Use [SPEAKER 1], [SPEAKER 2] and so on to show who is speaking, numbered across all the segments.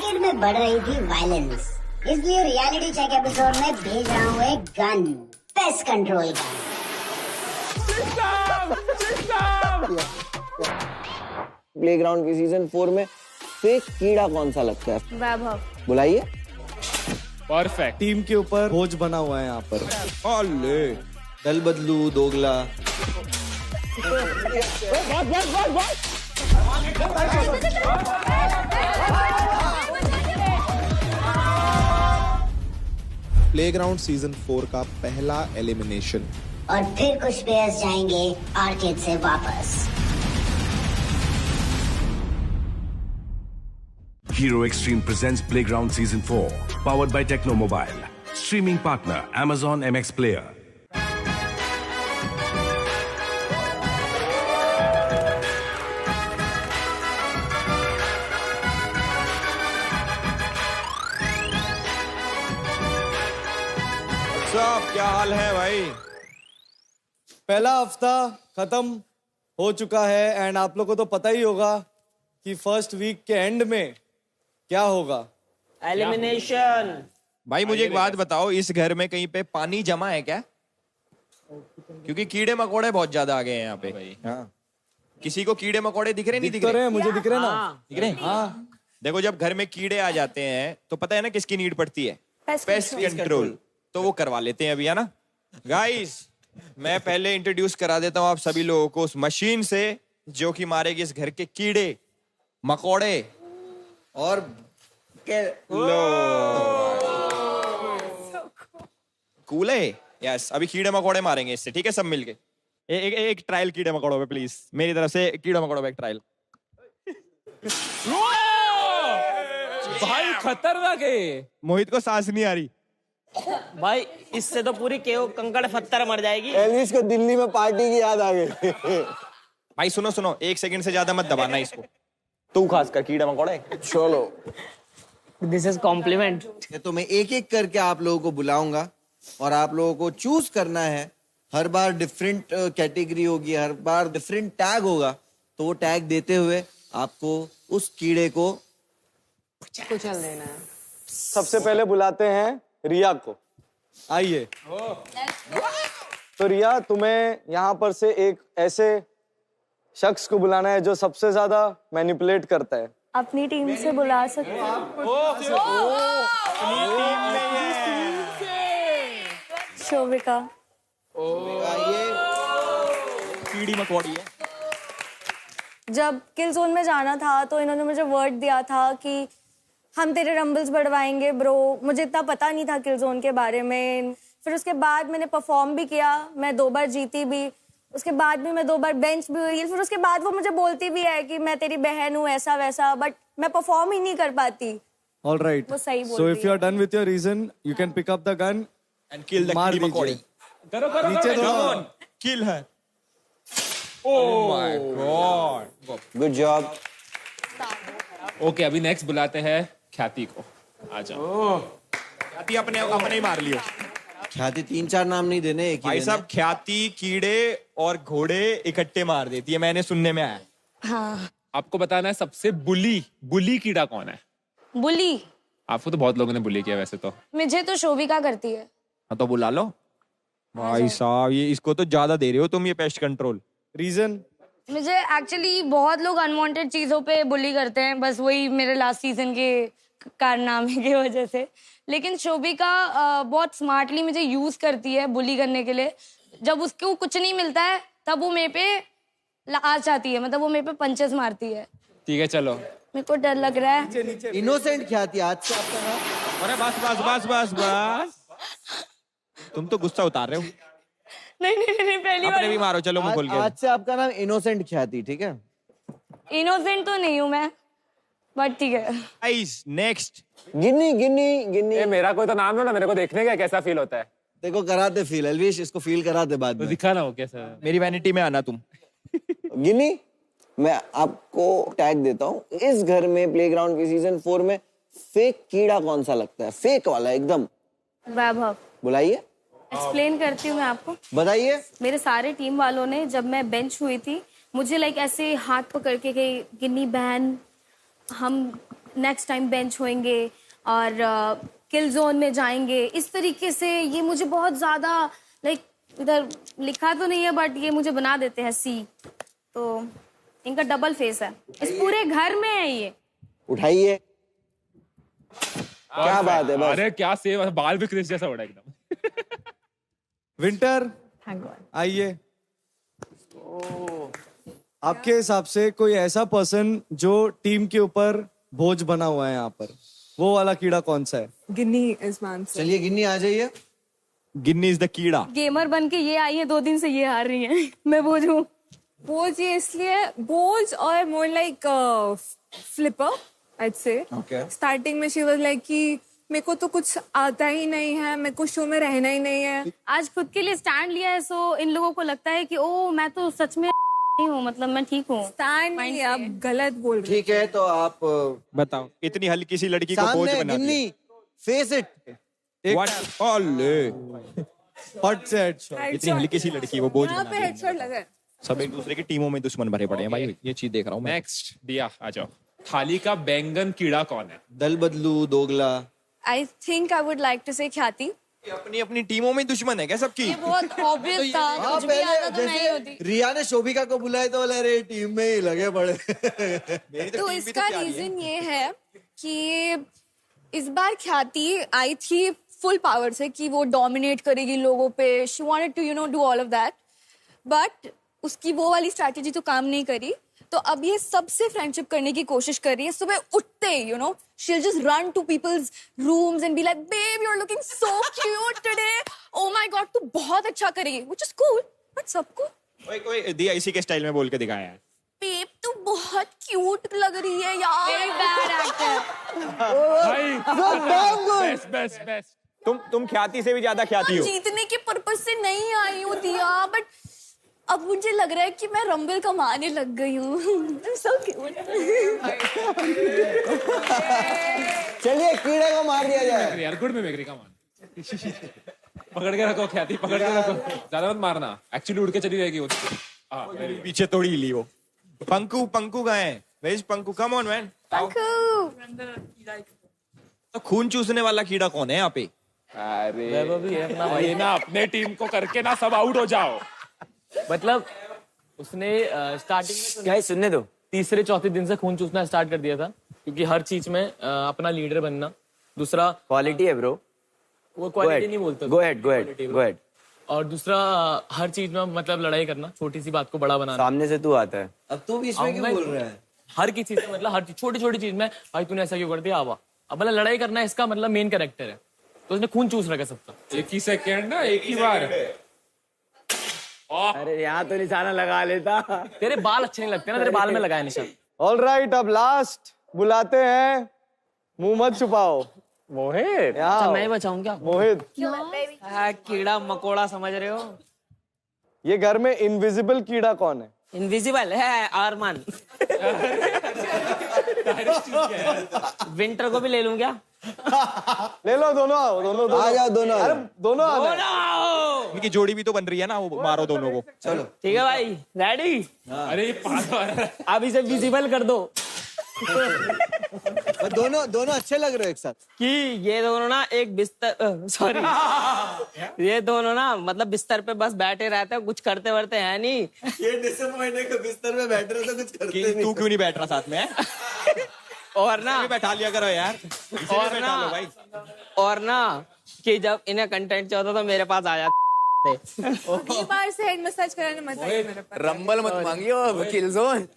[SPEAKER 1] Cricket में बढ़ रही थी वायलेंस, इसलिए रियलिटी चेक एपिसोड में भेज रहा हूँ एक गन, पेस्ट कंट्रोल का।
[SPEAKER 2] प्लेग्राउंड की सीजन 4 में फेक कीड़ा कौन सा लगता है?
[SPEAKER 3] वैभव।
[SPEAKER 2] बुलाइए।
[SPEAKER 4] परफेक्ट।
[SPEAKER 5] टीम के ऊपर बोझ बना हुआ है यहाँ पर।
[SPEAKER 2] ओले
[SPEAKER 5] दल बदलू दोगला।
[SPEAKER 6] प्लेग्राउंड सीजन 4 का पहला एलिमिनेशन।
[SPEAKER 1] और फिर कुछ प्लेयर्स जाएंगे आर्केड से वापस।
[SPEAKER 7] Hero Extreme presents Playground Season 4, powered by Techno Mobile. Streaming partner Amazon MX Player.
[SPEAKER 5] सब क्या हाल है भाई? पहला हफ्ता खत्म हो चुका है एंड आप लोगों को तो पता ही होगा कि फर्स्ट वीक के एंड में क्या होगा।
[SPEAKER 8] एलिमिनेशन।
[SPEAKER 9] भाई मुझे एक बात बताओ, इस घर में कहीं पे पानी जमा है क्या? क्योंकि कीड़े मकोड़े बहुत ज्यादा आ गए हैं यहाँ पे। हाँ। किसी को कीड़े मकोड़े दिख रहे नहीं दिख रहे?
[SPEAKER 5] मुझे दिख रहे ना।
[SPEAKER 9] दिख रहे? हाँ। देखो जब घर में कीड़े आ जाते हैं तो पता है ना किसकी नीड पड़ती है? Pest control. तो वो करवा लेते हैं अभी, है ना गाइस? मैं पहले इंट्रोड्यूस करा देता हूँ आप सभी लोगों को उस मशीन से जो कि मारेगी इस घर के कीड़े मकोड़े और कूल है। यस, अभी कीड़े मकोड़े मारेंगे इससे, ठीक है? सब मिलके एक ट्रायल कीड़े मकोड़ों पे प्लीज, मेरी तरफ से कीड़े मकोड़ों पे एक ट्रायल।
[SPEAKER 4] भाई खतरनाक है।
[SPEAKER 9] मोहित को सांस नहीं आ रही
[SPEAKER 8] भाई, इससे तो पूरी केओ कंकड़ पत्थर मर जाएगी।
[SPEAKER 2] एलविस को दिल्ली में पार्टी की याद आ गई।
[SPEAKER 9] भाई सुनो सुनो, 1 सेकंड से ज्यादा मत दबाना इसको, तू खासकर कीड़े मकोड़े।
[SPEAKER 2] चलो
[SPEAKER 8] दिस इज कॉम्प्लीमेंट।
[SPEAKER 5] तो मैं एक एक करके आप लोगों को बुलाऊंगा और आप लोगों को चूज करना है। हर बार डिफरेंट कैटेगरी होगी, हर बार डिफरेंट टैग होगा। तो वो टैग देते हुए आपको उस कीड़े को
[SPEAKER 8] कुचल देना है।
[SPEAKER 5] सबसे पहले बुलाते हैं रिया को। आइए। तो रिया, तुम्हें यहाँ पर से एक ऐसे शख्स को बुलाना है जो सबसे ज्यादा मैनिपुलेट करता है।
[SPEAKER 3] अपनी टीम से बुला सकते हैं। शोभिका।
[SPEAKER 9] कीड़ी मकोड़ी है।
[SPEAKER 3] जब किल जोन में जाना था तो इन्होंने मुझे वर्ड दिया था कि हम तेरे रंबल्स बढ़वाएंगे ब्रो। मुझे इतना पता नहीं था किल जोन के बारे में। फिर उसके बाद मैंने परफॉर्म भी किया, मैं 2 बार जीती भी। उसके बाद भी मैं 2 बार बेंच भी हुई। फिर उसके बाद वो मुझे बोलती भी है कि मैं तेरी बहन हूँ, ऐसा वैसा, बट मैं परफॉर्म ही नहीं कर पाती।
[SPEAKER 5] All right.
[SPEAKER 3] वो सही बोल
[SPEAKER 5] So
[SPEAKER 3] रही
[SPEAKER 5] if you are done with your reason, you can pick up the gun
[SPEAKER 9] and kill the
[SPEAKER 5] मार
[SPEAKER 9] कीड़ी मकोड़ी।
[SPEAKER 4] करो करो
[SPEAKER 5] नीचे
[SPEAKER 4] करो।
[SPEAKER 5] दो।
[SPEAKER 9] किल है। Oh my God,
[SPEAKER 2] good job.
[SPEAKER 4] Okay, अभी नेक्स्ट बुलाते हैं ख्याति को। आ जाओ।
[SPEAKER 9] ख्याति अपने ही मार लियो।
[SPEAKER 5] ख्याति 3-4 नाम नहीं देने, एक ही
[SPEAKER 9] भाई
[SPEAKER 5] देने।
[SPEAKER 9] साहब, ख्याति कीड़े और घोड़े इकट्ठे मार देती है, मैंने सुनने में आया।
[SPEAKER 3] हाँ।
[SPEAKER 4] आपको बताना है सबसे बुली कीड़ा कौन है।
[SPEAKER 3] बुली?
[SPEAKER 4] आपको तो बहुत लोगों ने बुली किया वैसे तो।
[SPEAKER 3] मुझे तो शोभिका करती है।
[SPEAKER 9] हाँ तो बुला लो। भाई साहब, ये इसको तो ज्यादा दे रहे हो तुम ये पेस्ट कंट्रोल।
[SPEAKER 5] रीजन?
[SPEAKER 3] मुझे एक्चुअली बहुत लोग अनवांटेड चीजों पे बुली करते हैं, बस वही मेरे लास्ट सीजन के कारनामे की वजह से। लेकिन शोभिका बहुत स्मार्टली मुझे यूज करती है बुली करने के लिए। जब उसको कुछ नहीं मिलता है तब वो मेरे पे आ जाती है, मतलब वो मेरे पे पंचेस मारती है।
[SPEAKER 4] ठीक है चलो।
[SPEAKER 3] मेरे को डर लग रहा है।
[SPEAKER 5] इनोसेंट ख्याति, आज से आपका नाम?
[SPEAKER 9] अरे बस बस बस बस बस, तुम तो गुस्सा उतार रहे हो।
[SPEAKER 3] नहीं नहीं नहीं, पहली
[SPEAKER 9] अपने भी
[SPEAKER 3] बार।
[SPEAKER 9] मारो, चलो मुंह खोल के।
[SPEAKER 5] आज से आपका नाम इनोसेंट ख्याति, ठीक है?
[SPEAKER 3] इनोसेंट तो नहीं हूँ मैं, बट ठीक है।
[SPEAKER 9] Guys next.
[SPEAKER 2] गिन्नी गिन्नी गिन्नी।
[SPEAKER 4] मेरा कोई तो नाम लो ना, मेरे को देखने का कैसा फील होता है।
[SPEAKER 5] देखो कराते फील, एलविश इसको फील कराते बाद
[SPEAKER 4] तो
[SPEAKER 5] में।
[SPEAKER 4] दिखा ना वो कैसा।
[SPEAKER 9] मेरी वैनिटी में आना तुम।
[SPEAKER 2] गिन्नी, मैं आपको टैग देता हूँ। इस घर में प्लेग्राउंड की सीजन 4 में फेक कीड़ा कौन सा लगता है? फेक वाला एकदम।
[SPEAKER 3] वैभव।
[SPEAKER 2] बुलाइए।
[SPEAKER 3] एक्सप्लेन करती हूँ मैं आपको।
[SPEAKER 2] बताइए।
[SPEAKER 3] मेरे सारे टीम वालों ने, जब मैं बेंच हुई थी, मुझे लाइक ऐसे हाथ पकड़ के गई, गिन्नी बहन हम नेक्स्ट टाइम बेंच होंगे और किल जोन में जाएंगे, इस तरीके से ये मुझे बहुत ज्यादा लाइक इधर लिखा तो नहीं है बट ये मुझे बना देते हैं सी। तो इनका डबल फेस है, इस पूरे घर में है ये।
[SPEAKER 2] उठाइए, क्या बात है, बस।
[SPEAKER 4] अरे क्या सेव, बाल भी क्रिस जैसा हो रहा है एकदम।
[SPEAKER 10] विंटर आइए। आपके हिसाब से कोई ऐसा पर्सन जो टीम के ऊपर बोझ बना हुआ है यहाँ पर, वो वाला कीड़ा कौन सा है?
[SPEAKER 11] गिन्नी इज मान।
[SPEAKER 5] चलिए गिन्नी आ जाइए।
[SPEAKER 9] गिन्नी इज द कीड़ा।
[SPEAKER 3] गेमर बन के ये आई है, 2 दिन से ये हार रही है। मैं बोझ हूँ।
[SPEAKER 11] बोझ ये इसलिए बोझ और मोर लाइक फ्लिपर आई से। स्टार्टिंग में शी वाज लाइक कि मेरे को तो कुछ आता ही नहीं है, मेरे को शो में रहना ही नहीं है।
[SPEAKER 3] आज खुद के लिए स्टैंड लिया है, सो इन लोगों को लगता है कि ओ मैं तो सच में नहीं हूँ, मतलब मैं ठीक हूँ।
[SPEAKER 11] स्टैंड नहीं, आप गलत बोल रहे।
[SPEAKER 5] ठीक है, तो आप
[SPEAKER 9] बताओ, इतनी हल्की सी लड़की को बोझ बना दिया।
[SPEAKER 5] गिन्नी, फेस इट।
[SPEAKER 9] What? ओले।
[SPEAKER 10] हॉट से हेडशॉट।
[SPEAKER 9] इतनी हल्की सी लड़की वो बोझ
[SPEAKER 11] यहाँ
[SPEAKER 9] बना
[SPEAKER 11] पे
[SPEAKER 9] दिया।
[SPEAKER 11] हेडशॉट लगा है।
[SPEAKER 9] सब एक दूसरे की टीमों में दुश्मन भरे पड़े हैं भाई, ये चीज देख रहा हूँ मैं।
[SPEAKER 4] नेक्स्ट दिया, आ जाओ। थाली का बैंगन कीड़ा कौन है?
[SPEAKER 5] दल बदलू, दोगला।
[SPEAKER 3] I think I would like to say Khyati.
[SPEAKER 9] अपनी अपनी टीमों में दुश्मन है क्या सबकी?
[SPEAKER 3] ये बहुत ऑब्वियस था, कुछ भी आता तो नहीं होती।
[SPEAKER 5] रिया ने शोभिका को बुलाया तो बोला अरे टीम में ही लगे पड़े।
[SPEAKER 3] तो इसका रीजन ये है कि इस बार ख्याति आई थी फुल पावर से कि वो डोमिनेट करेगी लोगों पे, she wanted to you know do all of that, but उसकी वो वाली स्ट्रैटेजी तो काम नहीं करी। तो अब ये सबसे फ्रेंडशिप करने की कोशिश कर रही है। सुबह उठते ही you know she will just run to people's rooms and be like babe you are looking so cute today, oh my God तू बहुत अच्छा करेगी, व्हिच इज कूल। बट सबको
[SPEAKER 9] कोई दिया इसी के स्टाइल में बोल के दिखाया है।
[SPEAKER 3] बेब तू बहुत क्यूट लग रही है यार। बैड एक्टर
[SPEAKER 4] भाई, बेस्ट बेस्ट बेस्ट।
[SPEAKER 9] तुम ख्याति से भी ज्यादा ख्याति हो।
[SPEAKER 3] जीतने के पर्पस से नहीं आई हूँ दिया, बट अब मुझे लग रहा है कि मैं रंबल कमाने लग गई हूँ। So cute.
[SPEAKER 2] चलिए कीड़े को मार दिया जाए।
[SPEAKER 4] यार गुड मिमिक्री का मान। पकड़ के रखो ख्याति, पकड़ के रखो, ज्यादा मत मारना, एक्चुअली उड़ के चली जाएगी वो।
[SPEAKER 9] पीछे तोड़ी ली वो। पंकु, पंकु कहाँ है? Where is Panku? Come on man. तो खून चूसने वाला कीड़ा कौन है यहाँ पे?
[SPEAKER 4] अरे ये ना अपने टीम को करके ना सब आउट हो जाओ।
[SPEAKER 8] मतलब उसने स्टार्टिंग में क्या सुनने दो, तीसरे चौथे दिन से खून चूसना स्टार्ट कर दिया था, क्योंकि हर चीज में अपना लीडर बनना। दूसरा
[SPEAKER 2] क्वालिटी है ब्रो,
[SPEAKER 8] वो क्वालिटी नहीं बोलते।
[SPEAKER 2] Go ahead.
[SPEAKER 8] और दूसरा हर चीज में मतलब लड़ाई करना, छोटी सी बात को बड़ा बनाना।
[SPEAKER 2] सामने से तू आता है,
[SPEAKER 5] अब तू बीच में क्यों बोल रहा है?
[SPEAKER 8] हर की चीज में मतलब हर छोटी छोटी चीज में भाई तूने ऐसा क्यों कर दिया, आवा। अब मतलब लड़ाई करना इसका मतलब मेन कैरेक्टर है, तो उसने खून चूस रखा सबका।
[SPEAKER 4] एक ही सेकेंड ना, एक ही बार।
[SPEAKER 2] अरे यहाँ तो निशाना लगा लेता।
[SPEAKER 8] तेरे बाल अच्छे नहीं लगते ना, तेरे बाल में लगाया निशान।
[SPEAKER 10] ऑलराइट, अब लास्ट बुलाते हैं, मुंह मत छुपाओ। मोहित।
[SPEAKER 8] अच्छा मैं बचाऊं क्या?
[SPEAKER 10] मोहित,
[SPEAKER 8] कीड़ा मकोड़ा समझ रहे हो?
[SPEAKER 10] ये घर में इनविजिबल कीड़ा कौन है?
[SPEAKER 8] इनविजिबल है आरमान। विंटर को भी ले लूं क्या?
[SPEAKER 10] ले लो, दोनों आओ, दोनों
[SPEAKER 2] आ जाओ, दोनों
[SPEAKER 10] अरे दोनों आओ।
[SPEAKER 9] इनकी जोड़ी भी तो बन रही है ना, वो मारो दोनों को।
[SPEAKER 5] चलो
[SPEAKER 8] ठीक है भाई, रेडी?
[SPEAKER 4] अरे ये पागल।
[SPEAKER 8] अब इसे विजिबल कर दो
[SPEAKER 5] दोनों अच्छे लग रहे हो एक साथ।
[SPEAKER 8] कि ये दोनों ना एक बिस्तर सॉरी ये दोनों ना मतलब बिस्तर पे बस बैठे रहते हैं, कुछ करते वर्ते हैं नहीं।
[SPEAKER 5] ये डिसअपॉइंटेड के बिस्तर में बैठ रहे तो कुछ करते नहीं।
[SPEAKER 9] तू क्यों नहीं बैठ रहा साथ में?
[SPEAKER 8] और ना
[SPEAKER 9] बैठा लिया करो यार।
[SPEAKER 8] और ना
[SPEAKER 9] भाई,
[SPEAKER 8] और ना कि जब इन्हें कंटेंट चाहिए होता तो मेरे पास आ जाते।
[SPEAKER 11] बार से हेड मसाज कराने मत आइए मेरे पास।
[SPEAKER 2] रंबल मत मांगियो, किल जोन।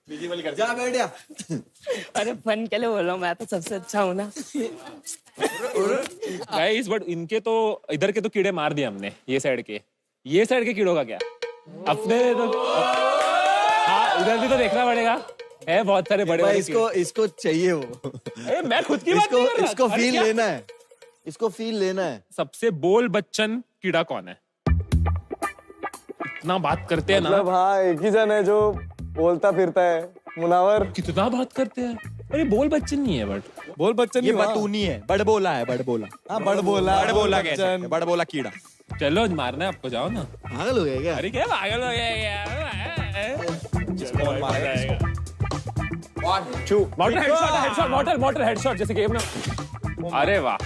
[SPEAKER 5] जा बैठ जा।
[SPEAKER 8] अरे फन के लिए बोल रहा हूँ, मैं तो सबसे अच्छा हूँ ना।
[SPEAKER 4] गाइस बट इनके तो इधर के तो कीड़े मार दिए हमने, ये साइड के कीड़ों का क्या? अपने तो हाँ उधर भी तो देखना पड़ेगा, है बहुत सारे बड़े।
[SPEAKER 5] इसको चाहिए वो।
[SPEAKER 4] मैं खुद की बात नहीं कर रहा।
[SPEAKER 5] इसको फील लेना है, इसको फील लेना है।
[SPEAKER 4] सबसे बोल बच्चन कीड़ा कौन है? इतना बात करते हैं ना।
[SPEAKER 10] मतलब हाँ, एक ही जन है जो बोलता फिरता है। मुनावर
[SPEAKER 4] कितना बात करते हैं। अरे बोल बच्चन नहीं है, बट
[SPEAKER 10] बोल बच्चन
[SPEAKER 9] ये बटूनी है, बड़बोला है, बड़बोला।
[SPEAKER 10] हाँ बड़बोला
[SPEAKER 9] कह सकते हैं, बड़बोला कीड़ा।
[SPEAKER 4] चलो मारना है आपको, जाओ ना।
[SPEAKER 5] पागल हो गया क्या?
[SPEAKER 4] अरे क्या पागल हो गया यार?
[SPEAKER 9] 1 2
[SPEAKER 4] मॉडल हेडशॉट जैसे गेम ना। अरे वाह।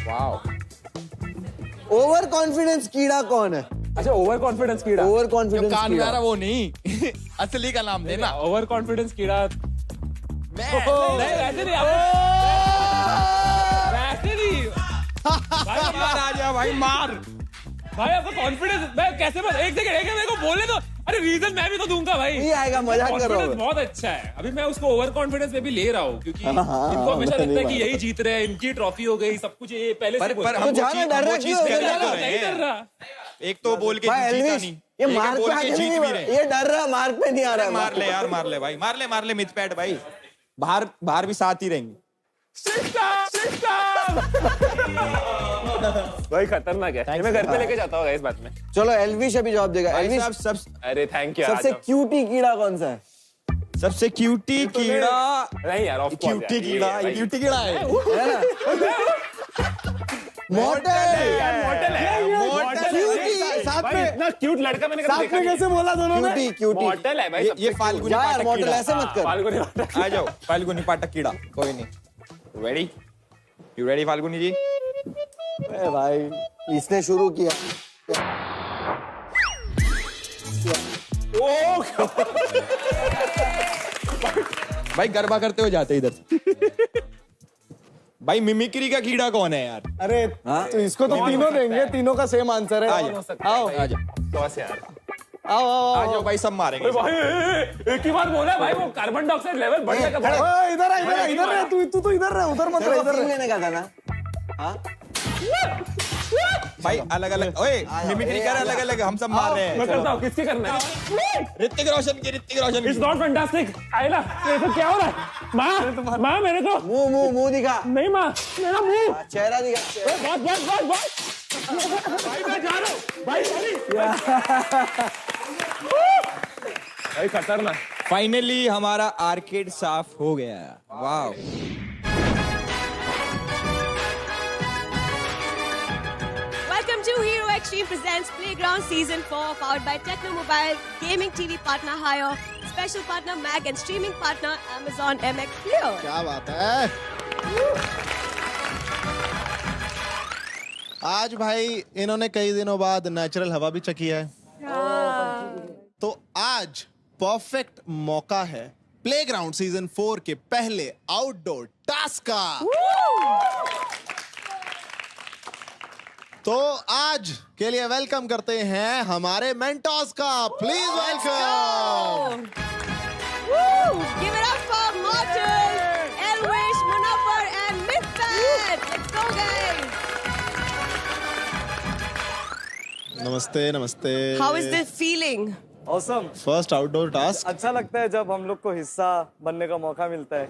[SPEAKER 2] ओवर कॉन्फिडेंस कीड़ा कौन है?
[SPEAKER 4] अच्छा, ओवर कॉन्फिडेंस कीड़ा।
[SPEAKER 2] ओवर कॉन्फिडेंस कीड़ा
[SPEAKER 9] वो नहीं असली का नाम देना।
[SPEAKER 4] ओवर कॉन्फिडेंस कीड़ा वैसे नहीं
[SPEAKER 9] मार आ जा भाई, मार
[SPEAKER 4] भाई। आपका कॉन्फिडेंस मैं कैसे एक सेकंड मेरे को बोले तो। अरे रीजन मैं भी तो दूंगा भाई।
[SPEAKER 2] नहीं आएगा, मजाक कर रहा हूँ।
[SPEAKER 4] बहुत अच्छा है। अभी मैं उसको ओवर कॉन्फिडेंस में भी ले रहा हूँ क्योंकि इनको हमेशा लगता है कि यही जीत रहे हैं, इनकी ट्रॉफी हो गई, सब कुछ ये पहले से
[SPEAKER 9] पर हम नहीं डर रहा। एक तो बोल के जीता नहीं,
[SPEAKER 2] ये मार्क पे आके नहीं, ये डर रहा, मार्क पे नहीं आ रहा है।
[SPEAKER 9] मार ले यार, मार ले भाई, मार ले मिथ पैड भाई। बाहर भी साथ ही रहेंगे।
[SPEAKER 4] भाई खतरनाक है। मैं घर पे लेके जाता हूँ इस बात में।
[SPEAKER 2] चलो एल्विश अभी जवाब देगा। एल्विश
[SPEAKER 9] सब
[SPEAKER 4] अरे थैंक यू।
[SPEAKER 2] सबसे क्यूटी कीड़ा कौन सा है?
[SPEAKER 9] सबसे क्यूटी कीड़ा
[SPEAKER 4] नहीं यार,
[SPEAKER 9] क्यूटी कीड़ा है
[SPEAKER 2] मॉडल
[SPEAKER 4] साथ में इतना क्यूट लड़का मैंने कभी देखा नहीं।
[SPEAKER 10] कैसे बोला दोनों ने?
[SPEAKER 2] क्यूटी
[SPEAKER 4] मॉडल है भाई।
[SPEAKER 9] ये फाल्गुनी पाठक
[SPEAKER 2] मॉडल
[SPEAKER 9] कीड़ा।
[SPEAKER 2] ऐसे मत कर।
[SPEAKER 4] फाल्गुनी
[SPEAKER 9] आ जाओ फाल्गुनी पाठक कीड़ा। कोई नहीं। रेडी? यू रेडी फाल्गुनी जी?
[SPEAKER 2] भाई इसने शुरू किया।
[SPEAKER 9] भाई गरबा करते हुए जाते इधर से। भाई मिमिक्री का कीड़ा कौन है यार?
[SPEAKER 10] अरे तो इसको तो तीनों देंगे, तीनों का सेम आंसर है। आओ
[SPEAKER 9] आ जाओ भाई, सब मारेंगे।
[SPEAKER 4] भाई एक ही बात बोला भाई, वो कार्बन डाइऑक्साइड लेवल बढ़ जाएगा।
[SPEAKER 10] इधर रह तू तो इधर रह, उधर मत रह। इधर
[SPEAKER 2] लेने का था ना।
[SPEAKER 9] भाई अलग अलग मिमिक्री कर, अलग अलग हम सब मार रहे हैं।
[SPEAKER 4] मैं करता हूँ। किसकी करना है?
[SPEAKER 9] ऋतिक रोशन की।
[SPEAKER 4] It's not fantastic. आयला ये तो क्या हो रहा है? माँ मेरे को
[SPEAKER 2] मुंह दिखा।
[SPEAKER 4] नहीं माँ, मेरा मुंह
[SPEAKER 2] चेहरा दिखा।
[SPEAKER 4] भाई मैं जा रहा हूँ भाई। भाई खतरनाक।
[SPEAKER 9] फाइनली हमारा आर्केड साफ हो गया। वाह।
[SPEAKER 12] Welcome to Hero Extreme presents Playground Season 4, powered by Techno Mobile, gaming TV partner Hire, special partner Mag and streaming partner Amazon MX Player.
[SPEAKER 6] क्या बात है। आज भाई इन्होंने कई दिनों बाद नेचुरल हवा भी चखी है। तो आज परफेक्ट मौका है प्लेग्राउंड सीजन 4 के पहले आउटडोर टास्क का। तो आज के लिए वेलकम करते हैं हमारे मेंटोर्स का। Please welcome.
[SPEAKER 12] Give it up for Mortal, Elwish, Munawar and Mythpad. Let's go guys.
[SPEAKER 6] नमस्ते नमस्ते।
[SPEAKER 12] How is the feeling?
[SPEAKER 10] Awesome.
[SPEAKER 6] First outdoor task.
[SPEAKER 10] अच्छा लगता है जब हम लोग को हिस्सा बनने का मौका मिलता है।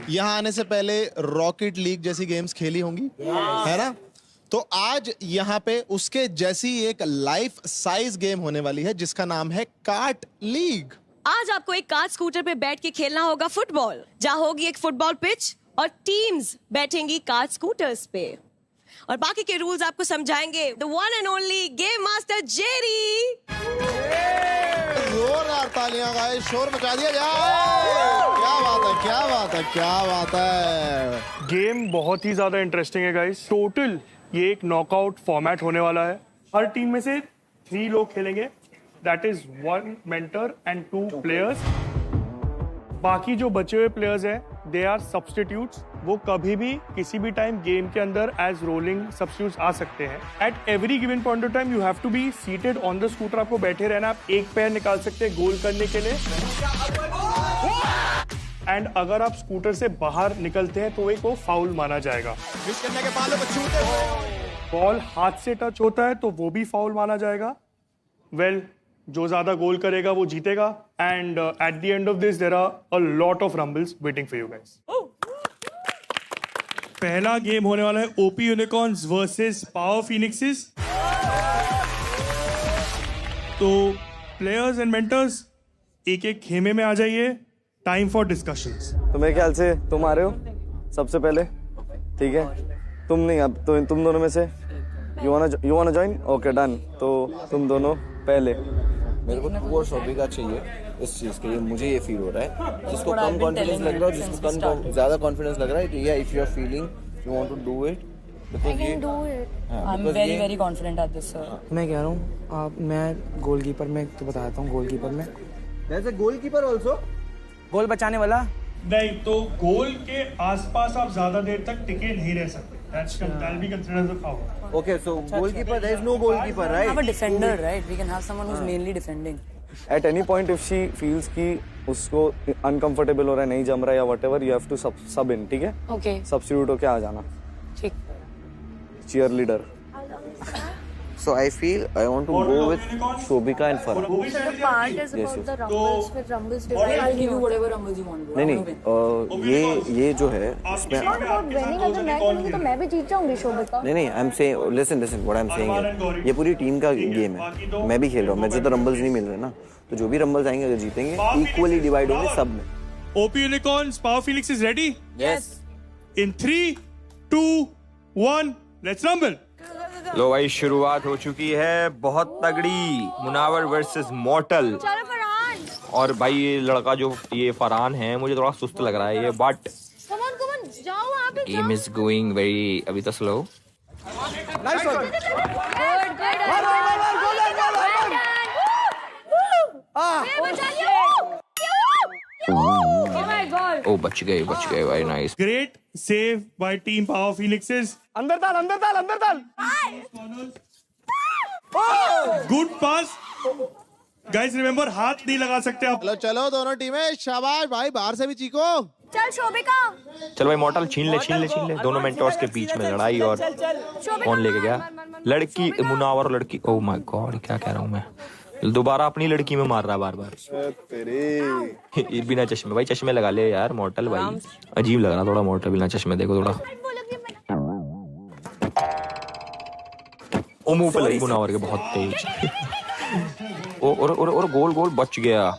[SPEAKER 6] यहाँ आने से पहले रॉकेट लीग जैसी गेम्स खेली होंगी, है ना? तो आज यहाँ पे उसके जैसी एक लाइफ साइज गेम होने वाली है जिसका नाम है कार्ट लीग।
[SPEAKER 12] आज आपको एक कार स्कूटर पे बैठ के खेलना होगा फुटबॉल, जहाँ होगी एक फुटबॉल पिच और टीम्स बैठेंगी कार स्कूटर्स पे। और बाकी के रूल्स आपको समझाएंगे the one and only game master Jerry.
[SPEAKER 6] जोरदार तालियां गाइस, शोर मचा दिया जाए। क्या बात है, क्या बात है, क्या बात है।
[SPEAKER 13] गेम बहुत ही ज्यादा इंटरेस्टिंग है गाइस। टोटल ये एक नॉकआउट फॉर्मेट होने वाला है। हर टीम में से 3 लोग खेलेंगे, that is 1 mentor and 2 players. बाकी जो बचे हुए प्लेयर्स हैं दे आर सब्स्टिट्यूट्स। वो कभी भी किसी भी टाइम गेम के अंदर एज रोलिंग सब्स्टिट्यूट्स आ सकते हैं। At every given point of time you have to be seated on the scooter. आपको बैठे रहना। आप एक पैर निकाल सकते हैं गोल करने के लिए। एंड अगर आप स्कूटर से बाहर निकलते हैं तो एक वो फाउल माना जाएगा। बॉल हाथ से टच होता है तो वो भी फाउल माना जाएगा। वेल, जो ज्यादा गोल करेगा वो जीतेगा। And at the end of this there are a lot of rumbles waiting for you guys. पहला गेम होने वाला है OP Unicorns versus Power Phoenixes. तो प्लेयर्स एंड मेंटर्स एक एक खेमे में आ जाइए। Time for discussions.
[SPEAKER 10] तो मेरे ख्याल से तुम आ रहे हो सबसे पहले, ठीक है? तुम नहीं, अब तो तुम दोनों में से यू वांना जॉइन? Okay done. तो तुम दोनों पहले।
[SPEAKER 2] मेरे को तू और शोभिका चाहिए इस चीज के लिए, मुझे ये फील हो रहा है। जिसको कम कॉन्फिडेंस लग रहा है, जिसको कम ज्यादा कॉन्फिडेंस लग रहा है, या if you are feeling you want to do it, because ये
[SPEAKER 14] I am very very confident at this sir. मैं कह रहा हूँ मैं गोलकीपर में तो बता देता हूँ, गोलकीपर में
[SPEAKER 5] there is a goalkeeper also,
[SPEAKER 14] goal बचाने वाला
[SPEAKER 13] नहीं, तो गोल के आसपास आप ज्यादा देर तक टिके नहीं रह सकते। That'll be considered as a foul.
[SPEAKER 5] Okay, so goalkeeper, there is no goalkeeper, right?
[SPEAKER 14] We have a defender, right? We can have someone who's mainly defending.
[SPEAKER 10] At any point if she feels कि उसको uncomfortable हो रहा है, नहीं जम रहा है या whatever, you have to sub in, ठीक है?
[SPEAKER 14] Okay.
[SPEAKER 10] Substitute होके आ जाना।
[SPEAKER 14] ठीक।
[SPEAKER 10] Cheerleader.
[SPEAKER 2] So I feel I want to go with Shobhika and Farhan.
[SPEAKER 3] So the part is about the rumbles, with rumbles divide.
[SPEAKER 14] I'll give you whatever rumbles you want.
[SPEAKER 2] नहीं, ये जो है इसमें
[SPEAKER 3] Not about winning, अगर मैं खेलूंगी तो मैं भी जीत जाऊंगी शोभिका।
[SPEAKER 2] नहीं, I'm saying listen what I'm saying है, ये पूरी टीम का गेम है, मैं भी खेल रहा हूँ, मुझे तो रंबल्स नहीं मिल रहे ना, तो जो भी रंबल्स आएंगे अगर जीतेंगे इक्वली डिवाइड होंगे सब में।
[SPEAKER 13] OP Unicorns, Power Phoenix is ready?
[SPEAKER 14] Yes.
[SPEAKER 13] In 3, 2, 1, let's rumble.
[SPEAKER 9] लो भाई शुरुआत हो चुकी है बहुत तगड़ी, मुनावर वर्सेस मॉर्टल।
[SPEAKER 3] चलो फरहान।
[SPEAKER 9] और भाई ये लड़का जो ये फरहान है, मुझे थोड़ा सुस्त लग रहा है ये, बट
[SPEAKER 3] Come on, जाओ वहाँ पे।
[SPEAKER 9] गेम इज गोइंग वेरी अभी तो स्लो।
[SPEAKER 5] Nice one.
[SPEAKER 9] ओ बच गए भाई, nice.
[SPEAKER 13] Great save by Team Power Phoenixes.
[SPEAKER 6] अंदर डाल।
[SPEAKER 13] Good pass. Guys remember हाथ नहीं लगा सकते आप।
[SPEAKER 6] चलो दोनों टीमें, शाबाश भाई, बाहर से भी चीखो।
[SPEAKER 3] चल शोभिका।
[SPEAKER 9] चल भाई मॉर्टल छीन ले। दोनों मेंटोर्स के बीच में लड़ाई, और कौन लेके गया? लड़की मुनावर, लड़की, ओह माय गॉड क्या कह रहा हूँ मैं, दोबारा अपनी लड़की में मार रहा है बार। बिना चश्मे, भाई चश्मे लगा ले यार मॉर्टल, भाई अजीब लग रहा थोड़ा मॉर्टल बिना चश्मे, देखो थोड़ा। ओ मुंह पे लगी मुनावर के बहुत तेज। और गोल बच गया।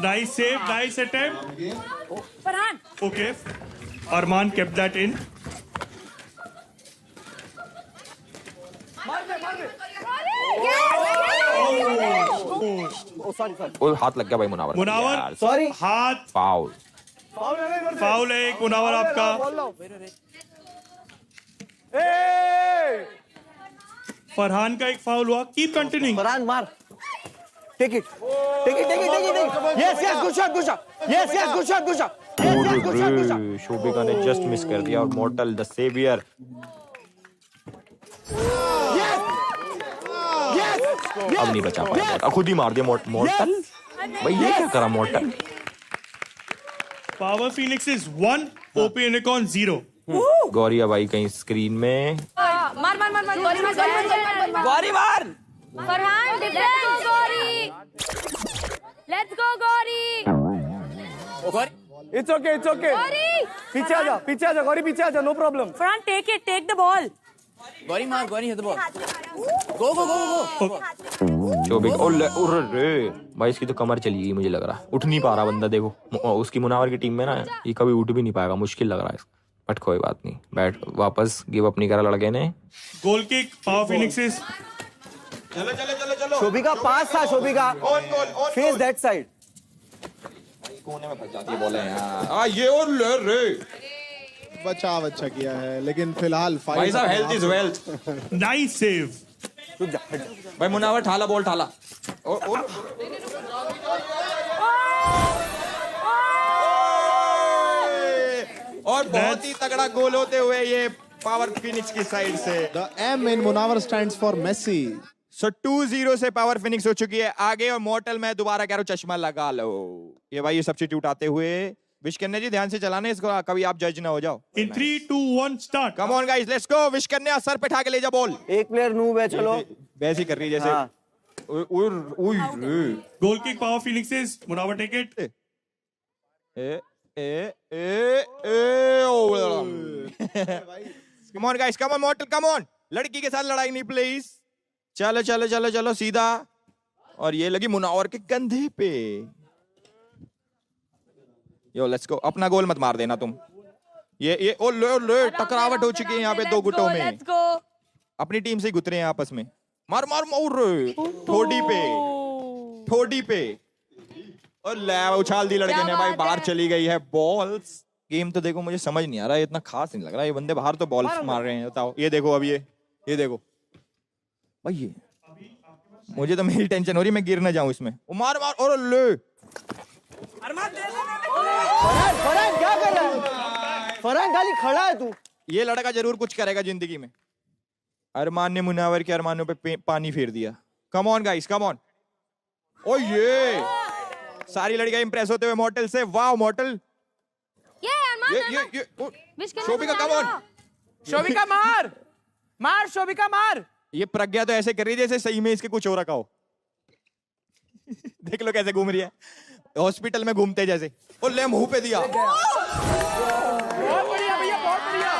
[SPEAKER 13] Nice save, nice attempt.
[SPEAKER 3] Farhan.
[SPEAKER 13] Okay. Arman kept that in.
[SPEAKER 9] ओ हाथ लग गया भाई मुनावर,
[SPEAKER 13] सॉरी, हाथ
[SPEAKER 9] फाउल
[SPEAKER 13] है एक मुनावर आपका। फरहान का एक फाउल हुआ। Keep continuing.
[SPEAKER 5] फरहान मार। Take it. Yes, good shot.
[SPEAKER 9] Shobhika ने जस्ट मिस कर दिया, और मॉर्टल द सेवियर। अब नहीं बचा पाया, खुद ही मार दिया मॉर्टल। भाई ये क्या करा mortal?
[SPEAKER 13] Power phoenix is 1, OP Unicorn 0।
[SPEAKER 9] Gauri भाई कहीं स्क्रीन में
[SPEAKER 3] मार गौरी मार। Farhan defence Gauri. Let's go Gauri.
[SPEAKER 14] It's okay. पीछे आ जा गौरी, पीछे आ जा, no problem.
[SPEAKER 12] Farhan take the ball.
[SPEAKER 14] Gauri मार, Gauri hit the ball. Go.
[SPEAKER 9] Shobhika रे भाई, इसकी तो कमर चली गई मुझे लग रहा है, उठ नहीं पा रहा बंदा। देखो उसकी मुनावर की टीम में ना, ये कभी उठ भी नहीं पाएगा, मुश्किल लग रहा है, बट कोई बात नहीं, बैठ वापस गिव अप नहीं करा लड़के ने।
[SPEAKER 13] Goal kick Power Phoenixes.
[SPEAKER 5] चलो। शोभिका पास था, शोभिका फेस दैट साइड।
[SPEAKER 9] कोने में फंस जाती है बॉल यार। ये और ले रे
[SPEAKER 6] बचाव अच्छा किया है, लेकिन फिलहाल
[SPEAKER 9] भाई साहब health is wealth.
[SPEAKER 13] Nice save
[SPEAKER 9] भाई मुनावर, ठाला बॉल ठाला। और बहुत ही तगड़ा गोल होते हुए ये पावर फिनिक्स की साइड से।
[SPEAKER 6] The M in Munawar stands for Messi.
[SPEAKER 9] So 2-0 से पावर फिनिक्स हो चुकी है आगे, और मॉर्टल मैं दोबारा कह रहा हूँ चश्मा लगा लो। ये भाई ये सब्स्टिट्यूट आते हुए, विश करने जी ध्यान से चलाने इसको, कभी आप जज ना हो जाओ।
[SPEAKER 13] In 3, 2, 1 start.
[SPEAKER 9] Come on guys, let's go. Wish करने सर पे ठा के ले जा बॉल।
[SPEAKER 5] एक प्लेयर नूब है, चलो
[SPEAKER 9] वैसे ही कर रही है जैसे।
[SPEAKER 13] Goal kick Power Phoenixes, Munawar take it.
[SPEAKER 9] Come on guys, come on Mortal, come on. लड़की के साथ लड़ाई नहीं प्लीज। चलो सीधा। और ये लगी मुनावर के कंधे पे। Yo let's go. अपना गोल मत मार देना तुम। ये टकरावट हो चुकी है यहाँ पे दो गुटों में। अपनी टीम से ही गुतरे हैं आपस में। मार मार मार ठोडी पे और ले उछाल दी लड़के ने भाई, बाहर चली गई है बॉल्स। गेम तो देखो मुझे समझ नहीं आ रहा, इतना खास नहीं लग रहा। ये बंदे बाहर तो बॉल्स मार रहे हैं, बताओ। ये देखो अब ये देखो भाई, ये मुझे तो मेरी टेंशन हो रही है मैं गिर ना जाऊं इसमें। वो मार मार और ले
[SPEAKER 10] फरहान क्या कर रहा है? फरहान खाली खड़ा है तू।
[SPEAKER 9] ये लड़का जरूर कुछ करेगा जिंदगी में। अरमान ने मुनावर के अरमानों पे पानी फेर दिया। Come on guys, come on. Oh ये सारी लड़कियां इंप्रेस होते हुए मॉडल से। वाह मॉडल, ये शोभिका कम ऑन।
[SPEAKER 14] शोभिका मार मार, शोभिका मार।
[SPEAKER 9] ये प्रज्ञा तो ऐसे कर रही है जैसे सही में इसके कुछ हो रखा हो। देख लो कैसे घूम रही है, हॉस्पिटल में घूमते जैसे। ओ ले मुंह पे दिया।
[SPEAKER 14] बहुत बढ़िया भैया, बहुत बढ़िया।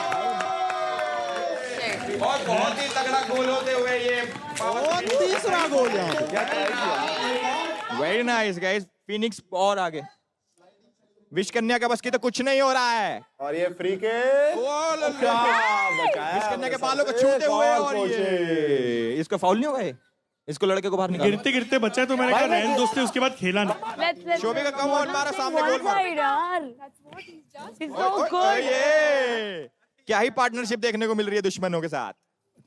[SPEAKER 9] और बहुत ही तगड़ा गोल होते हुए ये
[SPEAKER 6] तीसरा गोल यहाँ पे।
[SPEAKER 9] Very nice guys. फिनिक्स और आगे। विश कन्या का बस की तो कुछ नहीं हो रहा है।
[SPEAKER 6] और ये फ्री के
[SPEAKER 9] विश कन्या के बालों को छूते हुए, और ये इसको फाउल नहीं होगा। इसको लड़के को बाहर निकाल।
[SPEAKER 13] गिरते गिरते बच्चा तो मैंने कहा रहने दो, उसके बाद खेला नहीं।
[SPEAKER 9] शोभिका कम ऑन, मारा सामने गोल मार। ये क्या ही पार्टनरशिप देखने को मिल रही है दुश्मनों के साथ।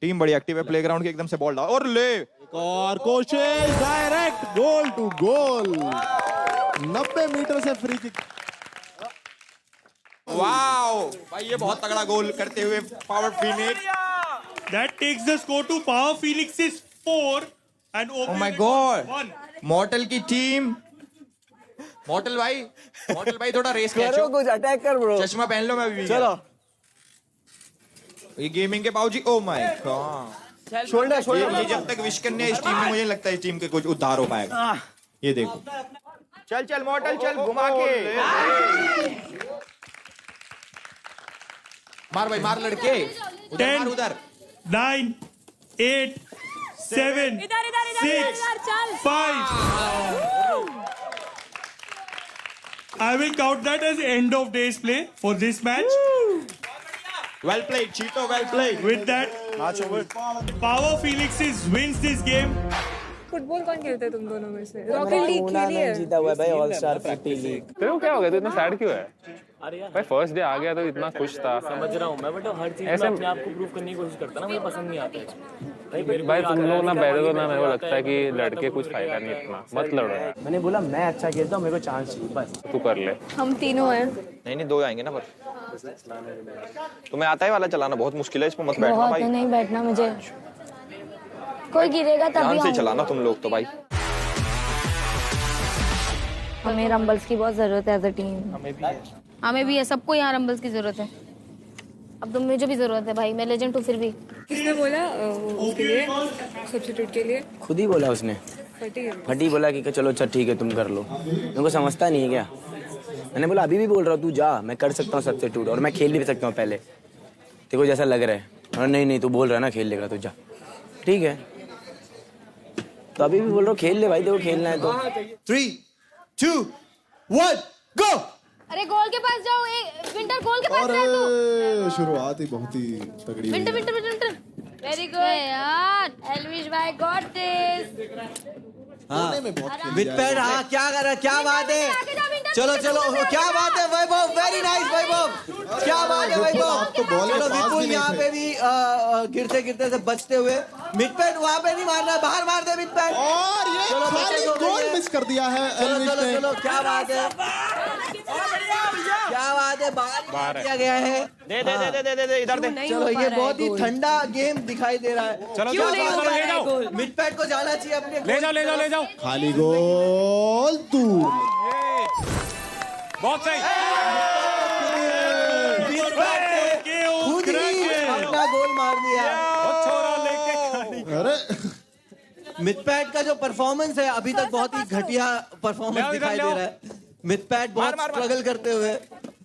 [SPEAKER 9] टीम बड़ी एक्टिव है, प्लेग्राउंड के एकदम से बॉल डाल और ले।
[SPEAKER 6] और कोशिश, direct goal to goal. 90 meter से फ्री किक।
[SPEAKER 9] वाओ भाई, ये बहुत तगड़ा गोल करते हुए power phoenix.
[SPEAKER 13] That takes the score to Power Phoenix's 4 and
[SPEAKER 9] Oh my God! Model की टीम। मॉडल भाई थोड़ा रेस
[SPEAKER 10] करो, कुछ अटैक कर ब्रो।
[SPEAKER 9] चश्मा पहन लो। मैं अभी
[SPEAKER 10] चलो
[SPEAKER 9] ये गेमिंग के बाबूजी। ओ माय गॉड, शोल्डर। ये जब तक विश करने इस टीम में, मुझे लगता है इस टीम के कुछ उद्धार हो पाएगा। ये देखो, चल मॉडल चल, घुमा के मार भाई, मार लड़के।
[SPEAKER 13] 10
[SPEAKER 9] उधर
[SPEAKER 13] 9 8 7 6 5 I will count that as end of day's play for this match.
[SPEAKER 9] Well played, Cheeto, well played.
[SPEAKER 13] With that, Power Phoenixes wins this game.
[SPEAKER 11] Football कौन खेलते है तुम दोनों में से? रॉकेट लीग खेली है।
[SPEAKER 10] जीता हुआ है भाई, ऑल स्टार फुटी लीग।
[SPEAKER 4] तेरे को क्या हो गया, तू इतना सैड क्यों है? भाई फर्स्ट डे आ गया तो इतना खुश था।
[SPEAKER 8] समझ रहा हूँ मैं, बट हर चीज में अपने आप को प्रूव करने की कोशिश करता ना, मुझे पसंद नहीं आता है।
[SPEAKER 4] भाई तुम लोग ना बैठे तो ना, मेरे को लगता है कि लड़के कुछ फायदा नहीं इतना, मत लड़ो।
[SPEAKER 14] मैंने बोला मैं अच्छा खेलता हूँ, मेरे को चांस चाहिए बस।
[SPEAKER 4] तू कर ले।
[SPEAKER 11] हम तीनों हैं।
[SPEAKER 9] नहीं दो आएंगे ना, पर तुम्हें आता है वाला चलाना, बहुत मुश्किल है, इसमें मत बैठना भाई।
[SPEAKER 3] नहीं बैठना मुझे, कोई गिरेगा तभी
[SPEAKER 9] ध्यान से चलाना तुम लोग तो भाई।
[SPEAKER 3] हमें रंबल्स की बहुत जरूरत है एज अ टीम।
[SPEAKER 15] हमें भी है, सबको यहाँ रंबल्स की जरूरत है। अब तुम मुझे भी जरूरत है भाई, मैं लेजेंड हूँ फिर भी।
[SPEAKER 11] किसने बोला उसके लिए, सब्स्टिट्यूट के लिए?
[SPEAKER 14] खुद ही बोला उसने। फटी बोला कि चलो अच्छा ठीक है तुम कर लो। मेरे को समझता नहीं है क्या? मैंने बोला अभी भी बोल रहा हूँ तू जा, मैं कर सकता हूँ सब्स्टिट्यूट और मैं खेल भी सकता हूँ पहले, तेरे को जैसा लग रहा है। और नहीं तू बोल रहा है ना खेल लेगा, तू जा। ठीक है तो अभी भी बोल रहा हूँ खेल ले भाई, देखो खेलना है तो।
[SPEAKER 5] 3 2 1 गो।
[SPEAKER 15] अरे गोल के पास जाओ, विंटर गोल के पास जा तू।
[SPEAKER 6] शुरुआत ही बहुत ही तगड़ी।
[SPEAKER 15] विंटर वेरी गुड यार, एल्विश भाई गॉट दिस।
[SPEAKER 5] हाँ विटपेड, हाँ क्या कर रहा है, क्या बात है। चलो क्या बात है वैभव, वेरी नाइस वैभव, क्या बात है वैभव। चलो विपुल यहाँ पे भी गिरते गिरते से बचते हुए। मिडपेड वहाँ पे नहीं मारना, बाहर मार दे मिडपेड।
[SPEAKER 6] और ये खाली गोल मिस कर दिया है एल्विश ने।
[SPEAKER 5] चलो क्या बात है, क्या बात है, बाहर किया गया है।
[SPEAKER 9] दे इधर दे।
[SPEAKER 5] चलो ये बहुत ही ठंडा गेम दिखाई दे रहा है।
[SPEAKER 9] चलो
[SPEAKER 5] ले जाओ, मिडपेड को जाना चाहिए अपने।
[SPEAKER 4] ले जाओ।
[SPEAKER 6] खाली गोल दूर।
[SPEAKER 4] बहुत सही।
[SPEAKER 5] खुद ही अपना गोल मार दिया। अरे मिडपैड का जो परफॉर्मेंस है अभी तक बहुत ही घटिया परफॉर्मेंस दिखाई दे रहा है। मिडपैड बहुत स्ट्रगल करते हुए।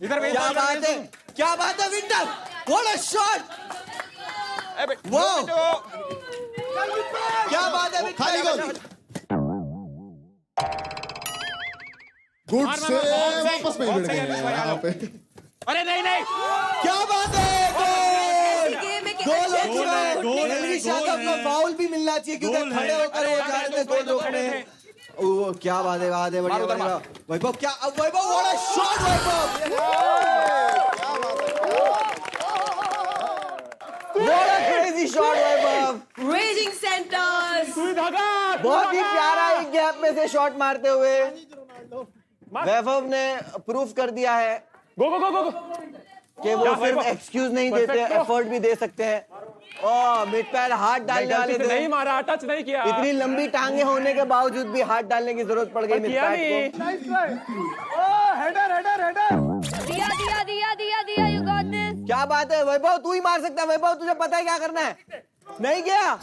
[SPEAKER 5] क्या बात है winter, what a shot, wow क्या बात है।
[SPEAKER 6] खाली गोल, गुड से वापस में गिर गए यहाँ पे।
[SPEAKER 4] अरे नहीं
[SPEAKER 5] क्या बात है, गोल हो चुका है। एलवी शाखा को फाउल भी मिलना चाहिए क्योंकि खड़े होकर वो जा रहे थे गोल रोकने। ओ क्या बात है, बढ़िया बढ़िया। वैभव क्या, Vaibhav what a shot Vaibhav, what a crazy shot Vaibhav.
[SPEAKER 12] Raging Centaurs
[SPEAKER 5] बहुत ही प्यारा एक गैप में से शॉट मारते हुए वैभव ने प्रूफ कर दिया है कि वो सिर्फ एक्सक्यूज नहीं देते, एफर्ट भी दे सकते हैं। मिड पैड हाथ डालने वाले थे,
[SPEAKER 4] नहीं मारा, टच नहीं किया।
[SPEAKER 5] इतनी लंबी टांगे होने के बावजूद भी हाथ डालने की जरूरत पड़ गई मिड पैड को। हेडर हेडर हेडर,
[SPEAKER 15] दिया दिया दिया दिया दिया, यू गॉट दिस।
[SPEAKER 5] क्या बात है वैभव, तू ही मार सकता है वैभव, तुझे पता है क्या करना है। नहीं गया,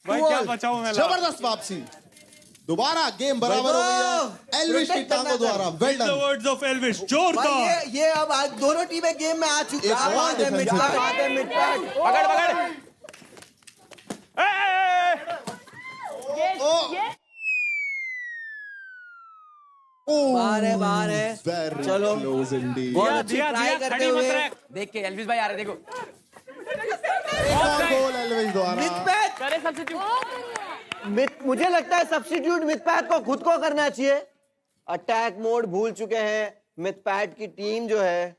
[SPEAKER 13] भाई क्या बचाऊं मैं।
[SPEAKER 6] जबरदस्त वापसी, दोबारा गेम बराबर हो गई है एल्विश की टांगों द्वारा। Well done.
[SPEAKER 13] The words of Elvish, जोरदार।
[SPEAKER 5] ये अब आज दोनों टीमें गेम में आ चुकी है। मिड पैड
[SPEAKER 9] पकड़ पकड़,
[SPEAKER 5] बाहर है बाहर है। चलो बहुत अच्छी ट्राई करते हुए,
[SPEAKER 14] देख के एल्विश भाई आ रहे, देखो
[SPEAKER 6] गोल एल्विश द्वारा।
[SPEAKER 5] मुझे लगता है सब्स्टिट्यूट मिथपैथ को खुद को करना चाहिए। अटैक मोड भूल चुके हैं मिथपैथ की टीम जो है।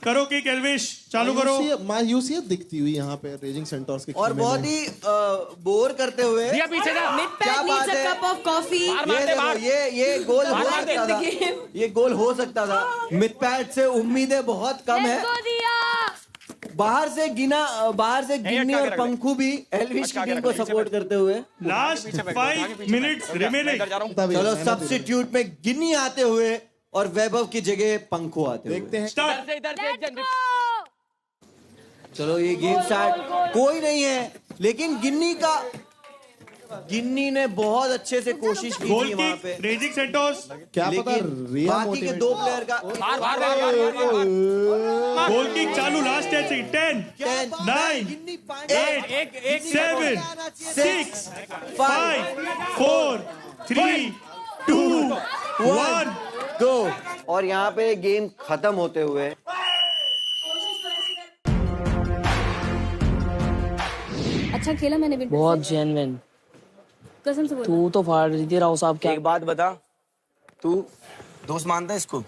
[SPEAKER 13] करो किक एल्विश, चालू करो।
[SPEAKER 6] मायूसियत दिखती हुई यहाँ पे रेजिंग सेंटर्स के,
[SPEAKER 5] और बहुत ही बोर करते हुए
[SPEAKER 12] पीछे जा। क्या बात है, कप ऑफ कॉफी।
[SPEAKER 5] ये गोल हो सकता था, ये गोल हो सकता था। मिथपैथ से उम्मीदें बहुत कम है। बाहर से गिन्नी और पंखू भी एल्विश की टीम को सपोर्ट करते हुए।
[SPEAKER 13] Last 5 minutes remaining.
[SPEAKER 5] चलो सब्स्टिट्यूट में गिन्नी आते हुए और वैभव की जगह पंखू आते हुए। देखते हैं। चलो ये गेम स्टार्ट, कोई नहीं है लेकिन गिन्नी ने बहुत अच्छे से कोशिश की थी वहाँ पे।
[SPEAKER 13] रेजिंग सेंटर्स,
[SPEAKER 6] क्या पता
[SPEAKER 5] बाकी के दो प्लेयर का
[SPEAKER 13] गोल किक चालू। लास्ट 10 9 8 7 6 5 4 3 2 1
[SPEAKER 5] गो। और यहाँ पे गेम खत्म होते हुए
[SPEAKER 15] अच्छा खेला मैंने भी,
[SPEAKER 14] बहुत जेन्युइन।
[SPEAKER 15] कसम से बोल।
[SPEAKER 14] तू तो फाड़ रही थी राव साहब। क्या एक बात बता, तू दोस्त मानता है इसको?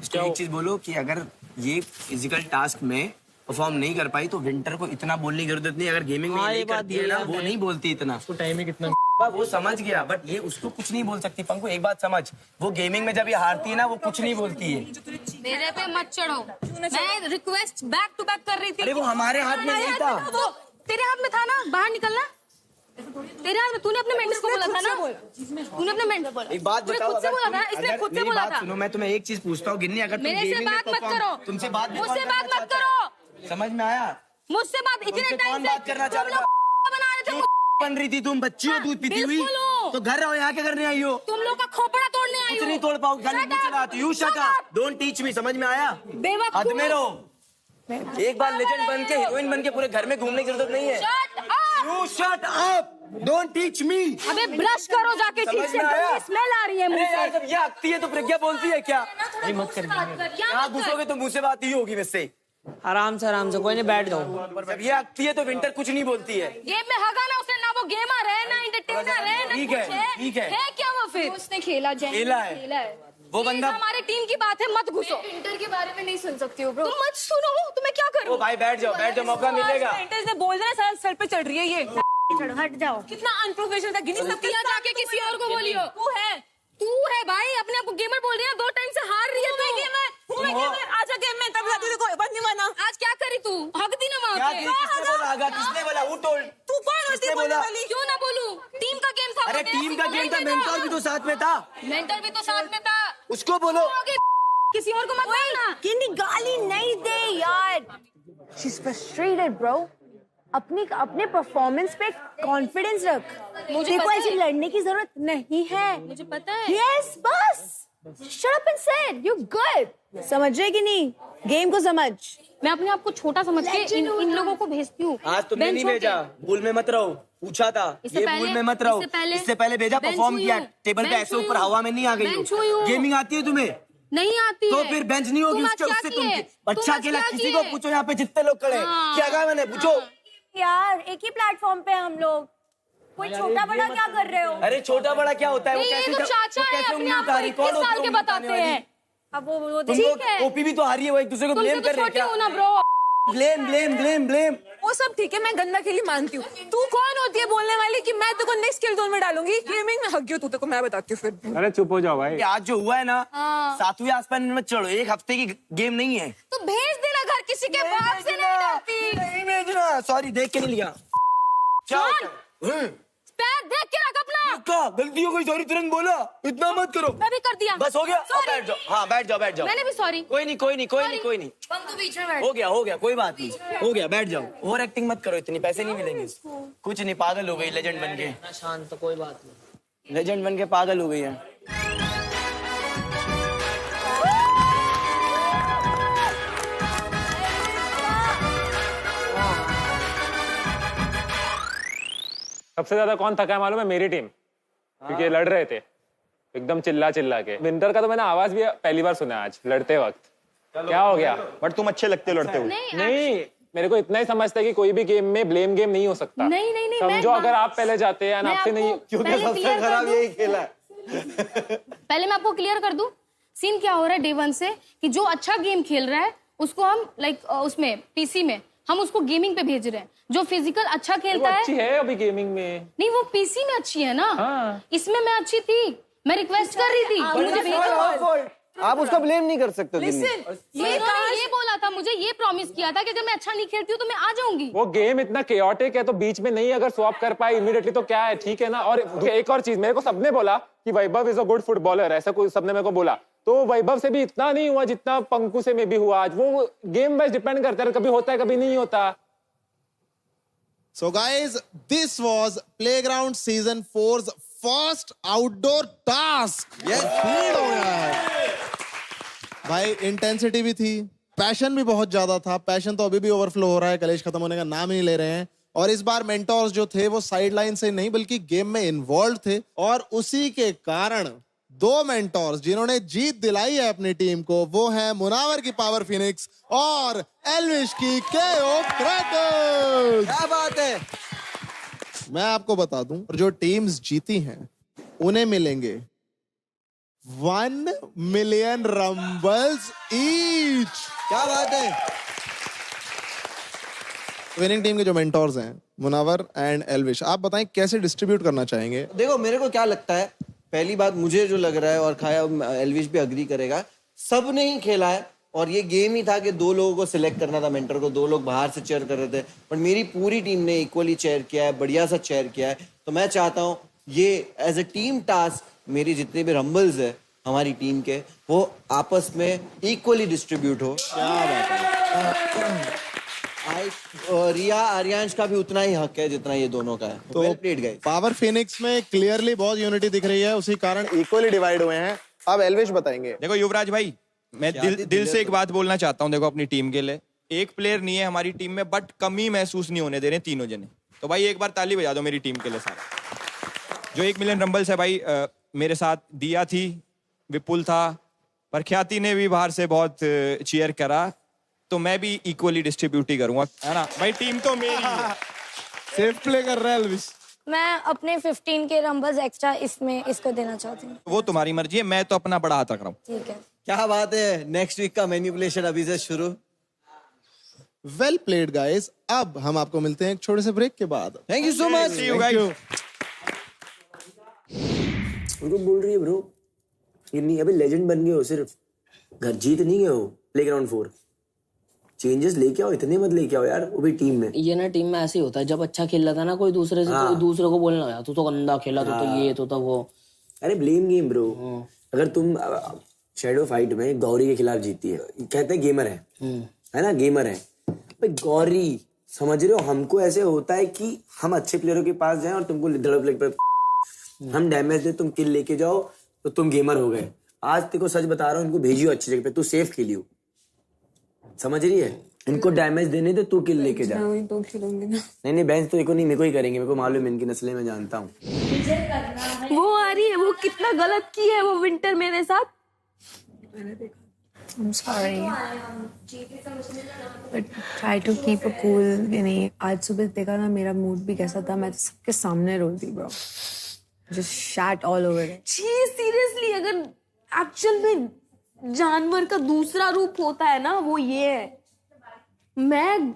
[SPEAKER 14] इसको एक चीज बोलो कि अगर ये फिजिकल टास्क में परफॉर्म नहीं कर पाई तो विंटर को इतना बोलने की जरूरत नहीं। अगर गेमिंग में नहीं करती है ना, वो नहीं बोलती इतना। उसको टाइम ही कितना, वो समझ गया, बट ये उसको कुछ नहीं बोल सकती। पंकु एक बात समझ, वो गेमिंग में जब ये हारती है ना, वो कुछ नहीं बोलती है।
[SPEAKER 15] मेरे पे मत चढ़ो, मैं रिक्वेस्ट बैक टू बैक कर रही थी।
[SPEAKER 14] अरे वो हमारे हाथ में नहीं था,
[SPEAKER 15] तेरे हाथ में था ना, बाहर निकलना तेरे हाथ में। तूने अपने मेंटर्स को बोला था ना, तूने अपने मेंटर,
[SPEAKER 14] एक बात बताओ,
[SPEAKER 15] खुद से बोला था, इसने खुद से बोला था।
[SPEAKER 14] सुनो, मैं तुम्हें एक चीज पूछता हूँ गिन्नी, अगर
[SPEAKER 15] मेरे से बात मत करो,
[SPEAKER 14] तुमसे बात
[SPEAKER 15] मुझसे बात मत करो।
[SPEAKER 14] समझ में आया?
[SPEAKER 15] मुझसे बात इतने टाइम से
[SPEAKER 14] बात करना चाह रहा
[SPEAKER 15] बना रहे थे।
[SPEAKER 14] बन रही थी तुम, बच्ची हो, दूध पीती हुई, तो घर रहो, यहाँ क्या करने आई हो?
[SPEAKER 15] तुम लोग का खोपड़ा तोड़ने आई हो।
[SPEAKER 14] कुछ नहीं तोड़ पाओ, खाली नीचे लाती। You shut up, don't teach me. समझ में आया?
[SPEAKER 15] बेवकूफ।
[SPEAKER 14] हद में रहो। एक बार लेजेंड बन के हीरोइन बन के पूरे घर में घूमने की जरूरत नहीं है। You shut up, don't teach me.
[SPEAKER 15] अबे ब्रश करो जाके, ठीक से स्मेल आ रही है मुंह से।
[SPEAKER 14] जब ये आती है तो प्रज्ञा बोलती है क्या? नहीं मत कर, यहाँ घुसोगे तो मुंह से बात ही होगी वैसे। आराम से कोई नहीं, बैठ जाओ। जब ये आती है तो विंटर कुछ नहीं बोलती है।
[SPEAKER 15] गेम में हगा ना उसने, ना वो गेमर है ना एंटरटेनर है, ना
[SPEAKER 14] ठीक है,
[SPEAKER 15] कुछ
[SPEAKER 14] ठीक है।
[SPEAKER 15] है क्या वो फिर? उसने खेला
[SPEAKER 14] है वो बंदा।
[SPEAKER 15] हमारी टीम की बात है, मत घुसो। इंटर के बारे में नहीं सुन सकती हो ब्रो, तुम मत सुनो। तुम्हें क्या करूं?
[SPEAKER 14] ओ भाई बैठ जाओ, मौका मिलेगा।
[SPEAKER 12] इंटर ने बोल देना, सर पे चढ़ रही है ये।
[SPEAKER 15] हट जाओ।
[SPEAKER 12] कितना अनप्रोफेशनल था। गिनी सब
[SPEAKER 15] किया जाके किसी और को बोलियो। तू है भाई, अपने आप को गेमर बोल रही है। 2 टाइम से हार रही है तू।
[SPEAKER 12] आजा गेम में, तब जाती कोई बात नहीं माना।
[SPEAKER 15] आज क्या करी तू? हक दी ना वहाँ पे।
[SPEAKER 14] किसने बोला? वो टोल।
[SPEAKER 12] तू कौन होती बोलने वाली?
[SPEAKER 15] क्यों ना बोलूं? टीम का गेम था।
[SPEAKER 14] अरे टीम का गेम था, मेंटर भी तो साथ में था।
[SPEAKER 15] मेंटर भी तो साथ में था।
[SPEAKER 14] उसको बोलो,
[SPEAKER 15] किसी और को मत बोलना।
[SPEAKER 12] गिनी गाली नहीं दे यार।
[SPEAKER 16] She is frustrated bro. अपने परफॉर्मेंस पे कॉन्फिडेंस रख। मुझे को ऐसे लड़ने की जरूरत नहीं है।
[SPEAKER 15] मुझे पता है।
[SPEAKER 16] यस बस शट अप एंड से यू गुड। समझ रहे कि नहीं? गेम को समझ।
[SPEAKER 15] मैं अपने आप को छोटा समझ के इन लोगों को भेजती हूँ।
[SPEAKER 14] आज तुमने नहीं भेजा, भूल में मत रहो। पूछा था ये, भूल में मत रहो। इससे पहले भेजा, परफॉर्म किया, टेबल पे ऐसे ऊपर हवा में नहीं आ गई हो। गेमिंग आती है तुम्हें?
[SPEAKER 15] नहीं आती
[SPEAKER 14] तो
[SPEAKER 15] है।
[SPEAKER 14] फिर बेंच नहीं होगी
[SPEAKER 15] तुम
[SPEAKER 14] उसके
[SPEAKER 15] आज
[SPEAKER 14] उससे
[SPEAKER 15] क्या किए?
[SPEAKER 14] अच्छा
[SPEAKER 15] तुम आज
[SPEAKER 14] खेला
[SPEAKER 15] क्या
[SPEAKER 14] किसी
[SPEAKER 15] किए?
[SPEAKER 14] को पूछो यहाँ पे जितने लोग खड़े हैं।
[SPEAKER 15] हाँ।
[SPEAKER 14] क्या कहा मैंने पूछो।
[SPEAKER 3] यार एक ही प्लेटफॉर्म पे हम लोग, कोई छोटा बड़ा क्या कर रहे हो?
[SPEAKER 14] अरे छोटा बड़ा क्या होता है? वो
[SPEAKER 15] नहीं, ये
[SPEAKER 14] कैसे
[SPEAKER 15] तो
[SPEAKER 14] जब-
[SPEAKER 15] चाचा
[SPEAKER 14] वो
[SPEAKER 15] है,
[SPEAKER 14] कैसे
[SPEAKER 15] अपने
[SPEAKER 14] उंगली
[SPEAKER 15] आप को
[SPEAKER 14] उठा रही?
[SPEAKER 15] 21
[SPEAKER 14] कौन
[SPEAKER 15] साल के
[SPEAKER 14] उंगली
[SPEAKER 15] बताते
[SPEAKER 14] उठाने वाली?
[SPEAKER 15] हैं।
[SPEAKER 3] अब वो
[SPEAKER 14] तुम
[SPEAKER 3] ठीक
[SPEAKER 14] लोग
[SPEAKER 3] है।
[SPEAKER 14] ओपी भी तो हारी है, वो एक दूसरे को
[SPEAKER 15] तुमसे
[SPEAKER 14] ब्लेम
[SPEAKER 15] तो
[SPEAKER 14] कर रहे हैं
[SPEAKER 15] छोटी
[SPEAKER 14] क्या?
[SPEAKER 15] हूँ ना ब्रो।
[SPEAKER 14] ब्लेम।
[SPEAKER 11] वो सब ठीक है, मैं गंदा खेली मानती हूँ। तू कौन होती है बोलने वाली कि मैं तेको नेक्स्ट स्किल जोन में डालूंगी? गेमिंग में हक गई तू, तेको मैं बताती हूँ फिर।
[SPEAKER 4] अरे चुप हो जाओ भाई।
[SPEAKER 14] आज जो हुआ है ना,
[SPEAKER 15] हाँ।
[SPEAKER 14] 7वीं आसमान में मत चढ़ो, एक हफ्ते की गेम नहीं है।
[SPEAKER 15] तो भेज देना घर, किसी के बाप से नहीं डरती।
[SPEAKER 14] नहीं भेजना, सॉरी देख के नहीं लिया। क्या होता है?
[SPEAKER 15] पैर देख के रख अपना।
[SPEAKER 14] क्या गलती हो गई, सॉरी तुरंत बोला, इतना मत करो।
[SPEAKER 15] मैं भी कर दिया।
[SPEAKER 14] बस हो गया, अब
[SPEAKER 15] Sorry।
[SPEAKER 14] बैठ जाओ। हाँ बैठ जाओ।
[SPEAKER 15] मैंने भी सॉरी।
[SPEAKER 14] कोई नहीं।
[SPEAKER 15] पंकु बीच में बैठ।
[SPEAKER 14] हो गया, कोई बात नहीं, हो गया, बैठ जाओ। ओवर एक्टिंग मत करो, इतनी पैसे नहीं मिलेंगे। कुछ नहीं, पागल हो गई लेजेंड बन के।
[SPEAKER 8] शांत, तो कोई बात नहीं।
[SPEAKER 14] लेजेंड बन के पागल हो गई है।
[SPEAKER 4] सबसे ज्यादा कौन थका है मालूम है? मेरी टीम, क्योंकि ये लड़ रहे थे एकदम चिल्ला के। विंटर का तो मैंने आवाज भी पहली बार सुना आज लड़ते वक्त। क्या हो गया?
[SPEAKER 9] बट तुम अच्छे लगते हो लड़ते हुए।
[SPEAKER 4] नहीं, मेरे को इतना ही समझता है कि कोई भी गेम में ब्लेम गेम नहीं हो सकता।
[SPEAKER 15] नहीं,
[SPEAKER 4] समझो, अगर आप पहले जाते हैं आपसे नहीं,
[SPEAKER 5] क्योंकि सबसे खराब यही खेला है।
[SPEAKER 15] पहले मैं आपको क्लियर कर दूं, सीन क्या हो रहा है डे 1 से, कि जो अच्छा गेम खेल रहा है उसको हम उसमें पीसी में हम उसको गेमिंग पे भेज रहे हैं। जो फिजिकल अच्छा खेलता है,
[SPEAKER 4] अच्छी है अभी गेमिंग में।
[SPEAKER 15] नहीं वो पीसी में अच्छी है ना।
[SPEAKER 4] हाँ।
[SPEAKER 15] इसमें मैं अच्छी थी, मैं रिक्वेस्ट कर रही थी मुझे भेजो।
[SPEAKER 5] आप उसका ब्लेम नहीं कर सकते।
[SPEAKER 15] ये बोला था, मुझे ये प्रॉमिस किया था कि अगर मैं अच्छा नहीं खेलती हूँ तो मैं आ जाऊंगी।
[SPEAKER 4] वो गेम इतना केओटिक है, तो बीच में नहीं अगर स्वैप कर पाए इमीडिएटली तो क्या है, ठीक है ना। और एक और चीज, मेरे को सबने बोला कि वैभव इज अ गुड फुटबॉलर, ऐसा कोई सबने मेरे को बोला। तो वैभव से भी इतना नहीं हुआ जितना पंकु से में भी हुआ आज। वो गेम वाइज डिपेंड करता है, कभी होता है कभी नहीं होता।
[SPEAKER 6] So guys, this was Playground Season 4's first outdoor task.
[SPEAKER 5] Yes.
[SPEAKER 6] भीड़ हो गया है। भाई इंटेंसिटी भी थी, पैशन भी बहुत ज्यादा था। पैशन तो अभी भी ओवरफ्लो हो रहा है, कलेश खत्म होने का नाम ही नहीं ले रहे हैं। और इस बार मेंटोर्स जो थे वो साइड लाइन से नहीं बल्कि गेम में इन्वॉल्व थे, और उसी के कारण 2 मेंटोर्स जिन्होंने जीत दिलाई है अपनी टीम को, वो हैं मुनावर की पावर फिनिक्स और एल्विश की केओ क्रैकर्स।
[SPEAKER 5] क्या बात है।
[SPEAKER 6] मैं आपको बता दूं, जो टीम्स जीती हैं उन्हें मिलेंगे 1 मिलियन रंबल्स ईच।
[SPEAKER 5] क्या बात है।
[SPEAKER 6] विनिंग टीम के जो मेंटोर्स हैं मुनावर एंड एल्विश, आप बताएं कैसे डिस्ट्रीब्यूट करना चाहेंगे?
[SPEAKER 5] देखो मेरे को क्या लगता है, पहली बात मुझे जो लग रहा है, और खाया एल्विश भी अग्री करेगा, सब ने ही खेला है। और ये गेम ही था कि 2 लोगों को सिलेक्ट करना था मेंटर को, 2 लोग बाहर से चेयर कर रहे थे, पर मेरी पूरी टीम ने इक्वली चेयर किया है, बढ़िया सा चेयर किया है। तो मैं चाहता हूँ ये एज ए टीम टास्क मेरी जितने भी रंबल्स है हमारी टीम के, वो आपस में इक्वली डिस्ट्रीब्यूट हो। क्या बात है। रिया आर्यांश का भी उतना ही हक है जितना ये दोनों का है।
[SPEAKER 6] तो
[SPEAKER 5] well played, guys.
[SPEAKER 6] Power Phoenix में क्लियरली बहुत यूनिटी दिख रही है, उसी कारण इक्वली डिवाइड हुए हैं। अब एल्विश बताएंगे।
[SPEAKER 9] देखो युवराज भाई, मैं दिल से एक बात बोलना चाहता हूँ। देखो अपनी टीम के लिए एक प्लेयर नहीं है हमारी टीम में, बट कमी महसूस नहीं होने दे रहे तीनों जने। तो भाई एक बार ताली बजा दो मेरी टीम के लिए सारा। जो 1 मिलियन रंबल्स है भाई, मेरे साथ दिया थी, विपुल था, पर ख्याति ने भी बाहर से बहुत चीयर करा। तो मैं भी इक्वली डिस्ट्रीब्यूट ही करूंगा, है ना भाई। टीम तो मेरी है।
[SPEAKER 6] सेफ प्ले कर रहा है एल्विश।
[SPEAKER 3] मैं अपने 15 के रंबल्स एक्स्ट्रा इसमें इसको देना चाहती हूँ।
[SPEAKER 9] वो तुम्हारी मर्जी है, मैं तो अपना बड़ा हाथ रख रहा हूँ।
[SPEAKER 3] ठीक है।
[SPEAKER 5] क्या बात है। नेक्स्ट वीक का मैनिपुलेशन अभी से शुरू।
[SPEAKER 6] Well played guys. अब हम आपको मिलते हैं एक छोटे से ब्रेक के बाद।
[SPEAKER 5] Thank you so much.
[SPEAKER 9] See you guys.
[SPEAKER 14] उनको बोल रही है ब्रो, ये नहीं अभी लेजेंड बन गए हो, सिर्फ घर जीत नहीं गए हो। प्लेग्राउंड 4 चेंजेस लेके आओ, इतने मत लेके आओ यार, वो भी टीम में।
[SPEAKER 8] ये ना टीम में ऐसे ही होता है, जब अच्छा खेल रहा था ना कोई दूसरे से, कोई दूसरे को बोलना यार तू तो गंदा खेला, तू तो ये तो वो।
[SPEAKER 14] अरे ब्लेम गेम ब्रो। अगर तुम शैडो फाइट में गौरी के खिलाफ जीती है, कहते हैं गेमर है ना, गेमर है भाई। गौरी समझ रहे हो, हमको ऐसे होता है कि हम अच्छे प्लेयरों के पास जाएं और तुमको धड़प पर हम डैमेज दे, तुम किल लेके जाओ तो तुम गेमर हो गए। आज तेरे को सच बता रहा हूँ, इनको भेजियो अच्छी जगह पे, तू सेफ खेलियो, समझ रही है। इनको डैमेज देने दे, तू किल लेके जा।
[SPEAKER 11] तो खिलूंगी ना।
[SPEAKER 14] नहीं बेंच तो इनको नहीं, मेरे को ही करेंगे, मेरे को मालूम है इनकी नस्लें, मैं जानता हूँ।
[SPEAKER 15] वो आ रही है, वो कितना गलत की है वो विंटर मेरे साथ।
[SPEAKER 16] I'm sorry. But try to keep a cool. नहीं आज सुबह देखा ना मेरा मूड भी कैसा था, मैं सबके सामने रो दी bro. Just shat all over it.
[SPEAKER 15] Seriously अगर एक्चुअल में जानवर का दूसरा रूप होता है ना वो ये है, मैं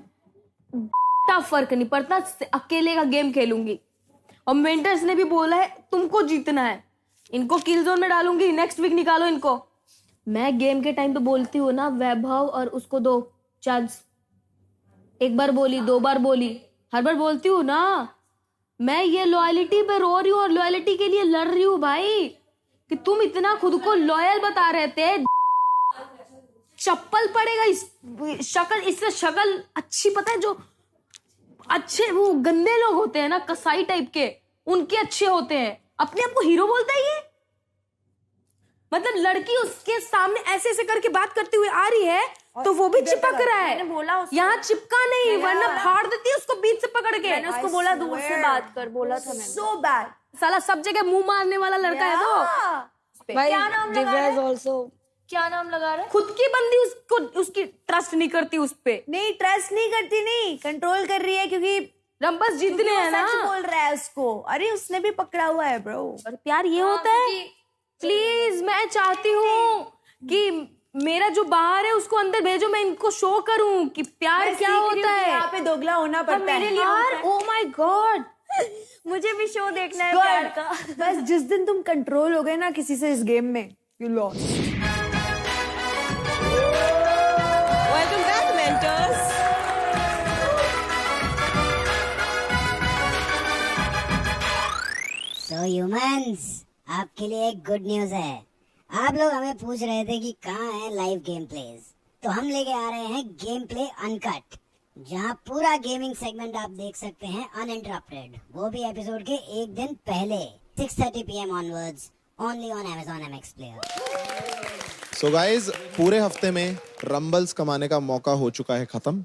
[SPEAKER 15] फर्क नहीं पड़ता, अकेले का गेम खेलूंगी। और मेंटर्स ने भी बोला है तुमको जीतना है, इनको किल जोन में डालूंगी, नेक्स्ट वीक निकालो इनको। मैं गेम के टाइम पे बोलती हूँ ना वैभव और उसको दो चांस, एक बार बोली, 2 बार बोली, हर बार बोलती हूँ ना। मैं ये लॉयलिटी पे रो रही हूँ और लॉयलिटी के लिए लड़ रही हूँ भाई, कि तुम इतना खुद को लॉयल बता रहे थे, चप्पल पड़ेगा इस शक्ल, इससे शक्ल अच्छी, पता है जो अच्छे वो गंदे लोग होते हैं ना कसाई टाइप के, उनके अच्छे होते हैं, अपने आप को हीरो बोलता है ये। मतलब लड़की उसके सामने ऐसे ऐसे करके बात करती हुई आ रही है तो वो भी चिपक रहा है, यहाँ चिपका नहीं वरना फाड़ देती है उसको बीच से पकड़ के।
[SPEAKER 16] मैंने उसको बोला दूर से बात कर, बोला था मैंने।
[SPEAKER 15] So bad, साला सब जगह मुंह मारने वाला लड़का है तो।
[SPEAKER 16] क्या नाम लगा रहा है? क्या नाम लगा रहा है?
[SPEAKER 15] खुद की बंदी उसको उसकी ट्रस्ट नहीं करती उस पे।
[SPEAKER 16] नहीं ट्रस्ट नहीं करती, नहीं कंट्रोल कर रही है क्योंकि
[SPEAKER 15] रंबस जीतने हैं ना।
[SPEAKER 16] सच बोल रहा है उसको, अरे उसने भी पकड़ा हुआ है ब्रो।
[SPEAKER 15] और प्यार ये होता है, प्लीज मैं चाहती हूँ कि मेरा जो बाहर है उसको अंदर भेजो, मैं इनको शो करूँ कि प्यार क्या होता है।
[SPEAKER 16] यहाँ पे दोगला होना पड़ता है।
[SPEAKER 15] यार ओ माय गॉड,
[SPEAKER 16] मुझे भी शो देखना है प्यार का। बस जिस दिन तुम कंट्रोल हो गए ना किसी से इस गेम में, you lost.
[SPEAKER 12] Welcome back mentors.
[SPEAKER 1] So humans, आपके लिए एक गुड न्यूज है। आप लोग हमें पूछ रहे थे कि कहाँ है लाइव गेम प्लेज, तो हम लेके आ रहे हैं गेम प्ले अनकट, जहाँ पूरा गेमिंग सेगमेंट आप देख सकते हैं अनइंटरप्टेड, वो भी एपिसोड के एक दिन पहले 6:30 PM onwards, only on Amazon MX Player।
[SPEAKER 6] So guys, पूरे हफ्ते में रंबल्स कमाने का मौका हो चुका है खत्म,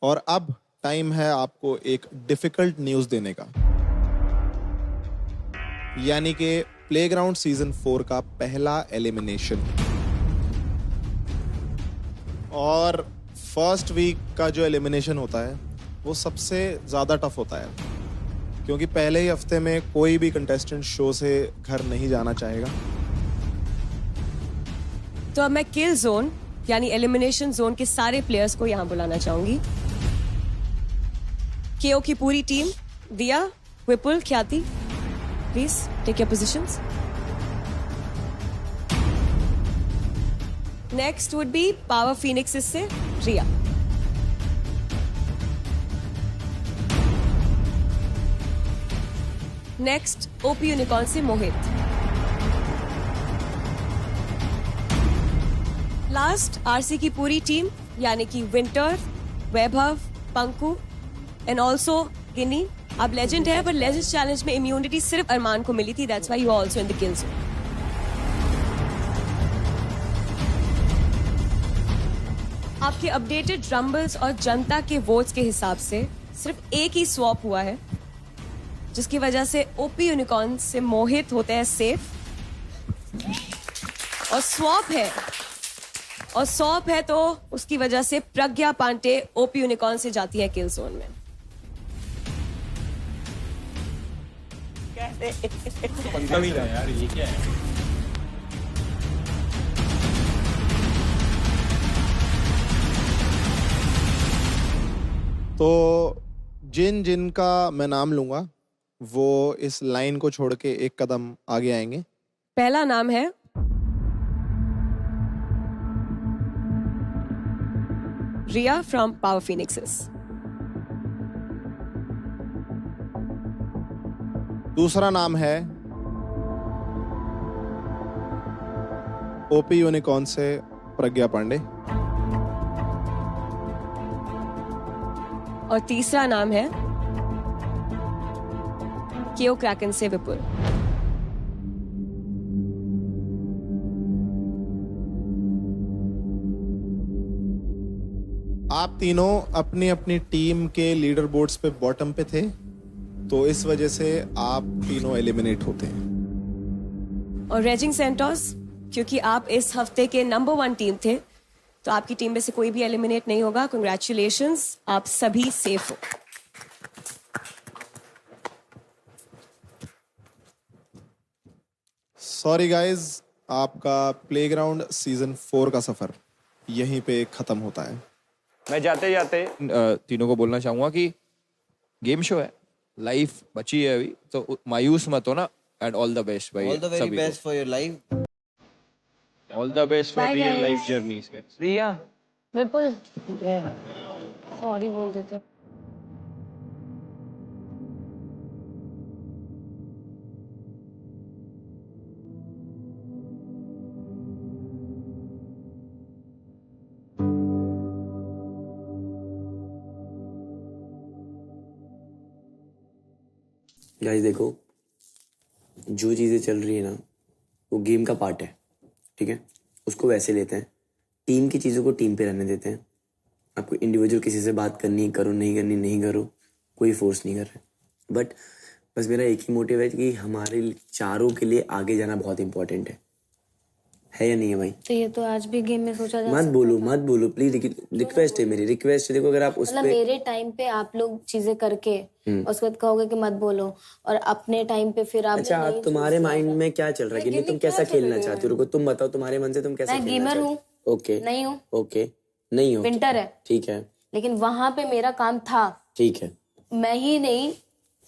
[SPEAKER 6] और अब टाइम है आपको एक डिफिकल्ट न्यूज देने का, यानी कि प्लेग्राउंड सीजन 4 का पहला एलिमिनेशन। और फर्स्ट वीक का जो एलिमिनेशन होता है वो सबसे ज़्यादा टफ होता है, क्योंकि पहले ही हफ्ते में कोई भी कंटेस्टेंट शो से घर नहीं जाना चाहेगा।
[SPEAKER 12] तो अब मैं किल जोन यानी एलिमिनेशन जोन के सारे प्लेयर्स को यहाँ बुलाना चाहूंगी। केओ की पूरी team, Diya, Vipul, Khyati, please take your positions. Next would be power phoenix से रिया। नेक्स्ट ओपी यूनिकॉर्न से मोहित। लास्ट आरसी की पूरी टीम यानी कि Winter, Vaibhav, Panku and also Ginni. अब लेजेंड है, पर लेजेंड चैलेंज में इम्यूनिटी सिर्फ अरमान को मिली थी, that's why you are also in the kill zone. आपके अपडेटेड रंबल्स और जनता के वोट्स के हिसाब से सिर्फ एक ही स्वैप हुआ है, जिसकी वजह से ओपी यूनिकॉर्न से मोहित होते हैं सेफ। और स्वैप है तो उसकी वजह से प्रज्ञा पांडे ओपी यूनिकॉर्न से जाती है किल जोन में।
[SPEAKER 9] यार ये क्या है?
[SPEAKER 6] तो जिन जिन का मैं नाम लूंगा वो इस लाइन को छोड़ के एक कदम आगे आएंगे।
[SPEAKER 12] पहला नाम है रिया फ्रॉम पावर फीनिक्सेस।
[SPEAKER 6] दूसरा नाम है ओपी यूनिकॉर्न से प्रज्ञा पांडे।
[SPEAKER 12] और तीसरा नाम है केओ क्रैकन से विपुल।
[SPEAKER 6] आप तीनों अपनी अपनी टीम के लीडर बोर्ड्स पे बॉटम पे थे, तो इस वजह से आप तीनों एलिमिनेट होते हैं।
[SPEAKER 12] और रेजिंग सेंटोस क्योंकि आप इस हफ्ते के नंबर 1 टीम थे, तो आपकी टीम में से कोई भी एलिमिनेट नहीं होगा। कंग्रेचुलेशंस, आप सभी सेफ हो।
[SPEAKER 6] सॉरी गाइज, आपका प्लेग्राउंड सीजन 4 का सफर यहीं पे खत्म होता है।
[SPEAKER 9] मैं जाते जाते तीनों को बोलना चाहूंगा कि गेम शो है, लाइफ बची है अभी, तो मायूस मत हो ना। एंड ऑल द बेस्ट भाई,
[SPEAKER 5] all the very best for your life,
[SPEAKER 9] all the best for real life journey. Riya
[SPEAKER 15] Vipul sorry बोल देते।
[SPEAKER 14] गाइस देखो, जो चीज़ें चल रही है ना वो गेम का पार्ट है, ठीक है? उसको वैसे लेते हैं, टीम की चीज़ों को टीम पे रहने देते हैं। आपको इंडिविजुअल किसी से बात करनी करो, नहीं करनी नहीं करो, कोई फोर्स नहीं कर रहा। बट बस मेरा एक ही मोटिव है कि हमारे चारों के लिए आगे जाना बहुत इंपॉर्टेंट है या नहीं है भाई?
[SPEAKER 15] तो ये तो आज भी गेम में सोचा जा
[SPEAKER 14] मत बोलो प्लीज, रिक्वेस्ट है मेरी, रिक्वेस्ट है। देखो अगर आप उस
[SPEAKER 15] मतलब मेरे टाइम पे आप लोग चीजें करके उसके बाद कहोगे कि मत बोलो, और अपने टाइम पे फिर आप
[SPEAKER 14] अच्छा, तुम्हारे माइंड में क्या चल रहा है कि तुम कैसा खेलना चाहते हो? रुको, तुम बताओ तुम्हारे मन से तुम कैसा खेलना
[SPEAKER 15] गेमर
[SPEAKER 14] चाहते
[SPEAKER 15] हूँ?
[SPEAKER 14] हो? ओके
[SPEAKER 15] नहीं हूँ।
[SPEAKER 14] ओके नहीं हो,
[SPEAKER 15] विंटर है,
[SPEAKER 14] ठीक है,
[SPEAKER 15] लेकिन वहां पे मेरा काम था,
[SPEAKER 14] ठीक है।
[SPEAKER 15] मैं ही नहीं,